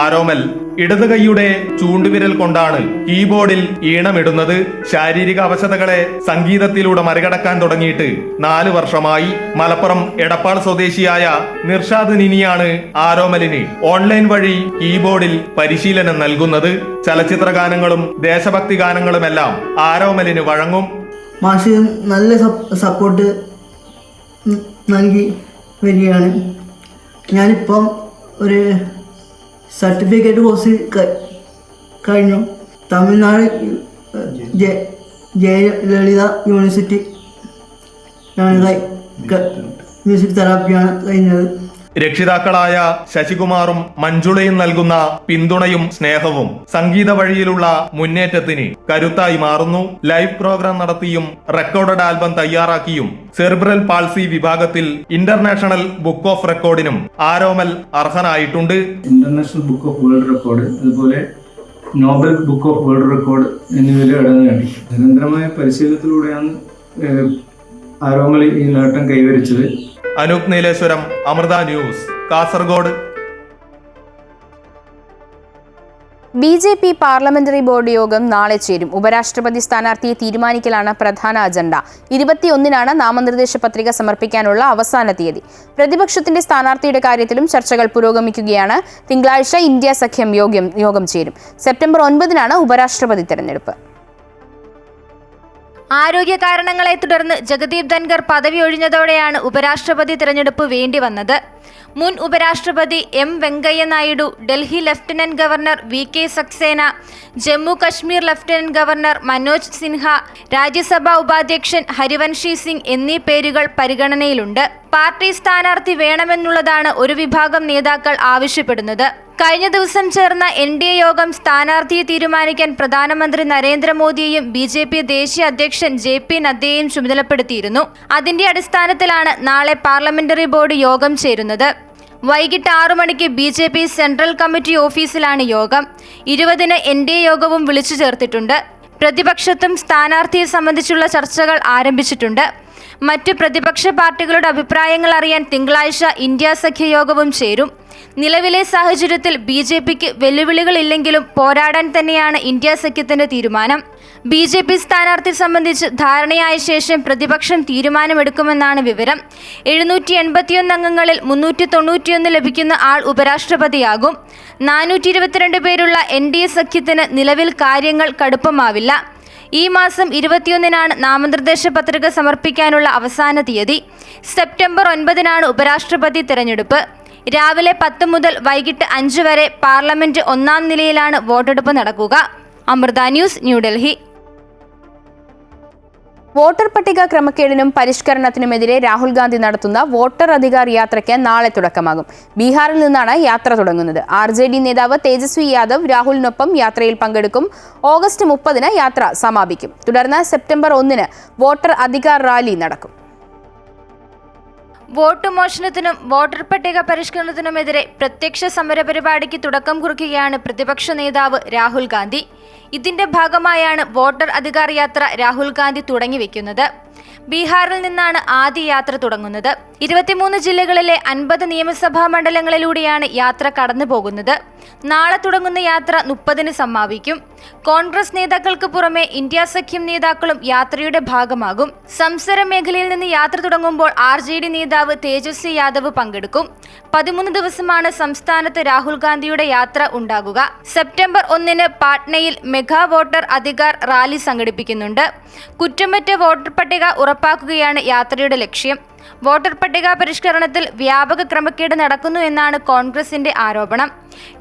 [SPEAKER 9] ആരോമൽ ഇടതു കൈയുടെ ചൂണ്ടുവിരൽ കൊണ്ടാണ് കീബോർഡിൽ ഈണമിടുന്നത്. ശാരീരിക അവശതകളെ സംഗീതത്തിലൂടെ മറികടക്കാൻ തുടങ്ങിയിട്ട് 4 വർഷമായി. മലപ്പുറം എടപ്പാൾ സ്വദേശിയായ നിർഷാദ് നിനിയാണ് ആരോമലിന് ഓൺലൈൻ വഴി കീബോർഡിൽ പരിശീലനം നൽകുന്നത്. ചലച്ചിത്ര ഗാനങ്ങളും ദേശഭക്തി ഗാനങ്ങളുമെല്ലാം ആരോമലിന് വഴങ്ങും.
[SPEAKER 21] മാഷ് നല്ല സപ്പോർട്ട് നൽകി വരികയാണ്. ഞാനിപ്പം ഒരു സർട്ടിഫിക്കറ്റ് കോഴ്സ് കഴിഞ്ഞു. തമിഴ്നാട് ജയലളിത യൂണിവേഴ്സിറ്റി മ്യൂസിക് തെറാപ്പിയാണ് കഴിഞ്ഞത്.
[SPEAKER 9] രക്ഷിതാക്കളായ ശശികുമാറും മഞ്ജുളയും നൽകുന്ന പിന്തുണയും സ്നേഹവും സംഗീത വഴിയിലുള്ള മുന്നേറ്റത്തിന് കരുത്തായി മാറുന്നു. ലൈവ് പ്രോഗ്രാം നടത്തിയും റെക്കോർഡഡ് ആൽബം തയ്യാറാക്കിയും സെറിബ്രൽ പാൾസി വിഭാഗത്തിൽ ഇന്റർനാഷണൽ ബുക്ക് ഓഫ് റെക്കോർഡിനും ആരോമൽ അർഹനായിട്ടുണ്ട്.
[SPEAKER 22] International book of world record, അതുപോലെ Nobel book of world record എന്നിവയിൽ ഇടം നേടി. നിരന്തരമായ പരിശീലനത്തിലൂടെയാണ് ആരോമൽ ഈ നേട്ടം കൈവരിച്ചത്.
[SPEAKER 9] Anoop Nileshwaram, Amrita news, Kasaragod.
[SPEAKER 1] BJP parliamentary board യോഗം നാളെ ചേരും. ഉപരാഷ്ട്രപതി സ്ഥാനാർത്ഥിയെ തീരുമാനിക്കലാണ് പ്രധാന അജണ്ട. 21-നാണ് നാമനിർദ്ദേശ പത്രിക സമർപ്പിക്കാനുള്ള അവസാന തീയതി. പ്രതിപക്ഷത്തിന്റെ സ്ഥാനാർത്ഥിയുടെ കാര്യത്തിലും ചർച്ചകൾ പുരോഗമിക്കുകയാണ്. തിങ്കളാഴ്ച ഇന്ത്യ സഖ്യം യോഗം ചേരും. സെപ്റ്റംബർ 9-നാണ് ഉപരാഷ്ട്രപതി തെരഞ്ഞെടുപ്പ്.
[SPEAKER 19] ആരോഗ്യ കാരണങ്ങളെ തുടർന്ന് ജഗദീപ് ധൻഖർ പദവി ഒഴിഞ്ഞതോടെയാണ് ഉപരാഷ്ട്രപതി തിരഞ്ഞെടുപ്പ് വേണ്ടിവന്നത്. മുൻ ഉപരാഷ്ട്രപതി M. Venkaiah Naidu, Delhi lieutenant governor VK Saxena, Jammu Kashmir lieutenant governor Manoj Sinha, Rajya Sabha ഉപാധ്യക്ഷൻ ഹരിവൻഷി സിംഗ് എന്നീ പേരുകൾ പരിഗണനയിലുണ്ട്. പാർട്ടി സ്ഥാനാർത്ഥി വേണമെന്നുള്ളതാണ് ഒരു വിഭാഗം നേതാക്കൾ ആവശ്യപ്പെടുന്നത്. കഴിഞ്ഞ ദിവസം ചേർന്ന NDA യോഗം സ്ഥാനാർത്ഥിയെ തീരുമാനിക്കാൻ പ്രധാനമന്ത്രി നരേന്ദ്രമോദിയെയും BJP ദേശീയ അധ്യക്ഷൻ JP നദ്ദയെയും ചുമതലപ്പെടുത്തിയിരുന്നു. അതിന്റെ അടിസ്ഥാനത്തിലാണ് നാളെ പാർലമെന്ററി ബോർഡ് യോഗം ചേരുന്നത്. വൈകിട്ട് 6 മണിക്ക് BJP സെൻട്രൽ കമ്മിറ്റി ഓഫീസിലാണ് യോഗം. 20-ന് NDA യോഗവും വിളിച്ചു ചേർത്തിട്ടുണ്ട്. പ്രതിപക്ഷത്തും സ്ഥാനാർത്ഥിയെ സംബന്ധിച്ചുള്ള ചർച്ചകൾ ആരംഭിച്ചിട്ടുണ്ട്. മറ്റ് പ്രതിപക്ഷ പാർട്ടികളുടെ അഭിപ്രായങ്ങൾ അറിയാൻ തിങ്കളാഴ്ച ഇന്ത്യ സഖ്യ യോഗവും ചേരും. നിലവിലെ സാഹചര്യത്തിൽ BJPക്ക് വെല്ലുവിളികളില്ലെങ്കിലും പോരാടാൻ തന്നെയാണ് ഇന്ത്യ സഖ്യത്തിന്റെ തീരുമാനം. BJP സ്ഥാനാർത്ഥി സംബന്ധിച്ച് ധാരണയായ ശേഷം പ്രതിപക്ഷം തീരുമാനമെടുക്കുമെന്നാണ് വിവരം. 781 അംഗങ്ങളിൽ 391 ലഭിക്കുന്ന ആൾ ഉപരാഷ്ട്രപതിയാകും. 422 പേരുള്ള NDA സഖ്യത്തിന് നിലവിൽ കാര്യങ്ങൾ കടുപ്പമാവില്ല. ഈ മാസം 21-നാണ് നാമനിർദ്ദേശ പത്രിക സമർപ്പിക്കാനുള്ള അവസാന തീയതി. സെപ്റ്റംബർ 9-നാണ് ഉപരാഷ്ട്രപതി തിരഞ്ഞെടുപ്പ്. രാവിലെ 10 മുതൽ വൈകിട്ട് 5 വരെ പാർലമെന്റ് ഒന്നാം നിലയിലാണ് വോട്ടെടുപ്പ് നടക്കുക. അമൃത ന്യൂസ്, ന്യൂഡൽഹി.
[SPEAKER 1] വോട്ടർ പട്ടിക ക്രമക്കേടിനും പരിഷ്കരണത്തിനുമെതിരെ രാഹുൽ ഗാന്ധി നടത്തുന്ന വോട്ടർ അധികാർ യാത്രയ്ക്ക് നാളെ തുടക്കമാകും. ബീഹാറിൽ നിന്നാണ് യാത്ര തുടങ്ങുന്നത്. RJD നേതാവ് തേജസ്വി യാദവ് രാഹുലിനൊപ്പം യാത്രയിൽ പങ്കെടുക്കും. ഓഗസ്റ്റ് 30-ന് യാത്ര സമാപിക്കും. തുടർന്ന് സെപ്റ്റംബർ 1-ന് വോട്ടർ അധികാർ റാലി നടക്കും.
[SPEAKER 19] വോട്ട് മോഷണത്തിനും വോട്ടർ പട്ടിക പരിഷ്കരണത്തിനുമെതിരെ പ്രത്യക്ഷ സമരപരിപാടിക്ക് തുടക്കം കുറിക്കുകയാണ് പ്രതിപക്ഷ നേതാവ് രാഹുൽ ഗാന്ധി. ഇതിന്റെ ഭാഗമായാണ് വോട്ടർ അധികാർ യാത്ര രാഹുൽ ഗാന്ധി തുടങ്ങിവെക്കുന്നത്. ബീഹാറിൽ നിന്നാണ് ആദ്യ യാത്ര തുടങ്ങുന്നത്. 23 ജില്ലകളിലെ 50 നിയമസഭാ മണ്ഡലങ്ങളിലൂടെയാണ് യാത്ര കടന്നു പോകുന്നത്. നാളെ തുടങ്ങുന്ന യാത്ര 30-ന് സമാപിക്കും. കോൺഗ്രസ് നേതാക്കൾക്ക് പുറമെ ഇന്ത്യ സഖ്യം നേതാക്കളും യാത്രയുടെ ഭാഗമാകും. സംസര മേഖലയിൽ നിന്ന് യാത്ര തുടങ്ങുമ്പോൾ RJD നേതാവ് തേജസ്വി യാദവ് പങ്കെടുക്കും. 13 ദിവസമാണ് സംസ്ഥാനത്ത് രാഹുൽ ഗാന്ധിയുടെ യാത്ര ഉണ്ടാകുക. സെപ്റ്റംബർ 1-ന് പാട്നയിൽ മെഗാ വോട്ടർ അധികാർ റാലി സംഘടിപ്പിക്കുന്നുണ്ട്. കുറ്റമറ്റ വോട്ടർ പട്ടിക ഉറപ്പാക്കുകയാണ് യാത്രയുടെ ലക്ഷ്യം. വോട്ടർ പട്ടിക പരിഷ്കരണത്തിൽ വ്യാപക ക്രമക്കേട് നടക്കുന്നു എന്നാണ് കോൺഗ്രസിന്റെ ആരോപണം.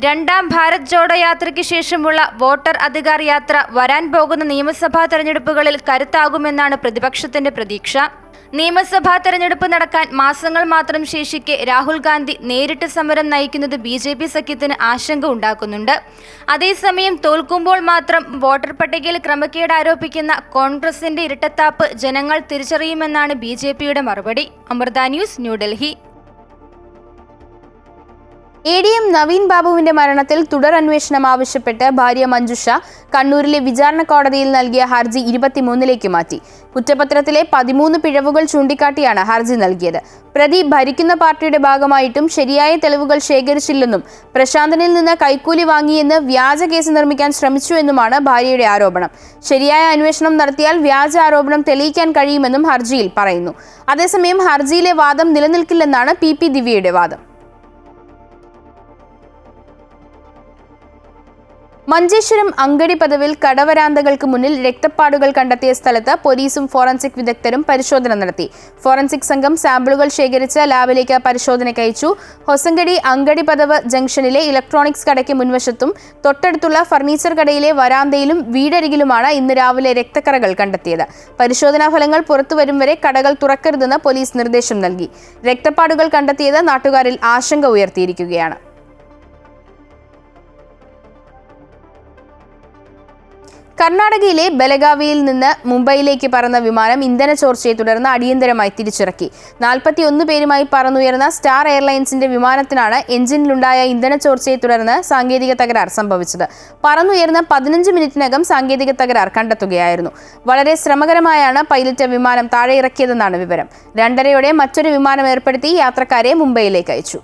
[SPEAKER 19] രണ്ടാം ഭാരത് ജോഡോ യാത്രയ്ക്ക് ശേഷമുള്ള വോട്ടർ അധികാർ യാത്ര വരാൻ പോകുന്ന നിയമസഭാ തെരഞ്ഞെടുപ്പുകളിൽ കരുത്താകുമെന്നാണ് പ്രതിപക്ഷത്തിന്റെ പ്രതീക്ഷ. നിയമസഭാ തെരഞ്ഞെടുപ്പ് നടക്കാൻ മാസങ്ങൾ മാത്രം ശേഷിക്കെ രാഹുൽ ഗാന്ധി നേരിട്ട് സമരം നയിക്കുന്നത് BJP സഖ്യത്തിന് ആശങ്ക ഉണ്ടാക്കുന്നുണ്ട്. അതേസമയം തോൽക്കുമ്പോൾ മാത്രം വോട്ടർ പട്ടികയിൽ ക്രമക്കേട് ആരോപിക്കുന്ന കോൺഗ്രസിന്റെ ഇരട്ടത്താപ്പ് ജനങ്ങൾ തിരിച്ചറിയുമെന്നാണ് BJPയുടെ മറുപടി. അമൃത ന്യൂസ്, ന്യൂഡൽഹി.
[SPEAKER 1] ADM നവീൻ ബാബുവിന്റെ മരണത്തിൽ തുടരന്വേഷണം ആവശ്യപ്പെട്ട് ഭാര്യ മഞ്ജുഷ കണ്ണൂരിലെ വിചാരണ കോടതിയിൽ നൽകിയ ഹർജി 23-ലേക്ക് മാറ്റി. കുറ്റപത്രത്തിലെ 13 പിഴവുകൾ ചൂണ്ടിക്കാട്ടിയാണ് ഹർജി നൽകിയത്. പ്രതി ഭരിക്കുന്ന പാർട്ടിയുടെ ഭാഗമായിട്ടും ശരിയായ തെളിവുകൾ ശേഖരിച്ചില്ലെന്നും പ്രശാന്തനിൽ നിന്ന് കൈക്കൂലി വാങ്ങിയെന്ന് വ്യാജ കേസ് നിർമ്മിക്കാൻ ശ്രമിച്ചു എന്നുമാണ് ഭാര്യയുടെ ആരോപണം. ശരിയായ അന്വേഷണം നടത്തിയാൽ വ്യാജ ആരോപണം തെളിയിക്കാൻ കഴിയുമെന്നും ഹർജിയിൽ പറയുന്നു. അതേസമയം ഹർജിയിലെ വാദം നിലനിൽക്കില്ലെന്നാണ് PP ദിവ്യയുടെ വാദം. മഞ്ചേശ്വരം അങ്കടി പദവിൽ കടവരാന്തകൾക്ക് മുന്നിൽ രക്തപ്പാടുകൾ കണ്ടെത്തിയ സ്ഥലത്ത് പോലീസും ഫോറൻസിക് വിദഗ്ധരും പരിശോധന നടത്തി. ഫോറൻസിക് സംഘം സാമ്പിളുകൾ ശേഖരിച്ച് ലാബിലേക്ക് പരിശോധനയ്ക്ക് അയച്ചു. ഹൊസങ്കടി അങ്കടി പദവ് ജംഗ്ഷനിലെ ഇലക്ട്രോണിക്സ് കടയ്ക്ക് മുൻവശത്തും തൊട്ടടുത്തുള്ള ഫർണിച്ചർ കടയിലെ വരാന്തയിലും വീടരികിലുമാണ് ഇന്ന് രാവിലെ രക്തക്കറകൾ കണ്ടെത്തിയത്. പരിശോധനാ ഫലങ്ങൾ പുറത്തുവരും വരെ കടകൾ തുറക്കരുതെന്ന് പോലീസ് നിർദ്ദേശം നൽകി. രക്തപ്പാടുകൾ കണ്ടെത്തിയത് നാട്ടുകാരിൽ ആശങ്ക ഉയർത്തിയിരിക്കുകയാണ്. കർണാടകയിലെ ബലഗാവിയിൽ നിന്ന് മുംബൈയിലേക്ക് പറന്ന വിമാനം ഇന്ധന ചോർച്ചയെ തുടർന്ന് അടിയന്തരമായി തിരിച്ചിറക്കി. 41 പേരുമായി പറന്നുയർന്ന സ്റ്റാർ എയർലൈൻസിന്റെ വിമാനത്തിനാണ് എഞ്ചിനിലുണ്ടായ ഇന്ധന ചോർച്ചയെ തുടർന്ന് സാങ്കേതിക തകരാർ സംഭവിച്ചത്. പറന്നുയർന്ന 15 മിനിറ്റിനകം സാങ്കേതിക തകരാർ കണ്ടെത്തുകയായിരുന്നു. വളരെ ശ്രമകരമായാണ് പൈലറ്റ് വിമാനം താഴെ ഇറക്കിയതെന്നാണ് വിവരം. 2:30-ഓടെ മറ്റൊരു വിമാനം ഏർപ്പെടുത്തി യാത്രക്കാരെ മുംബൈയിലേക്ക് അയച്ചു.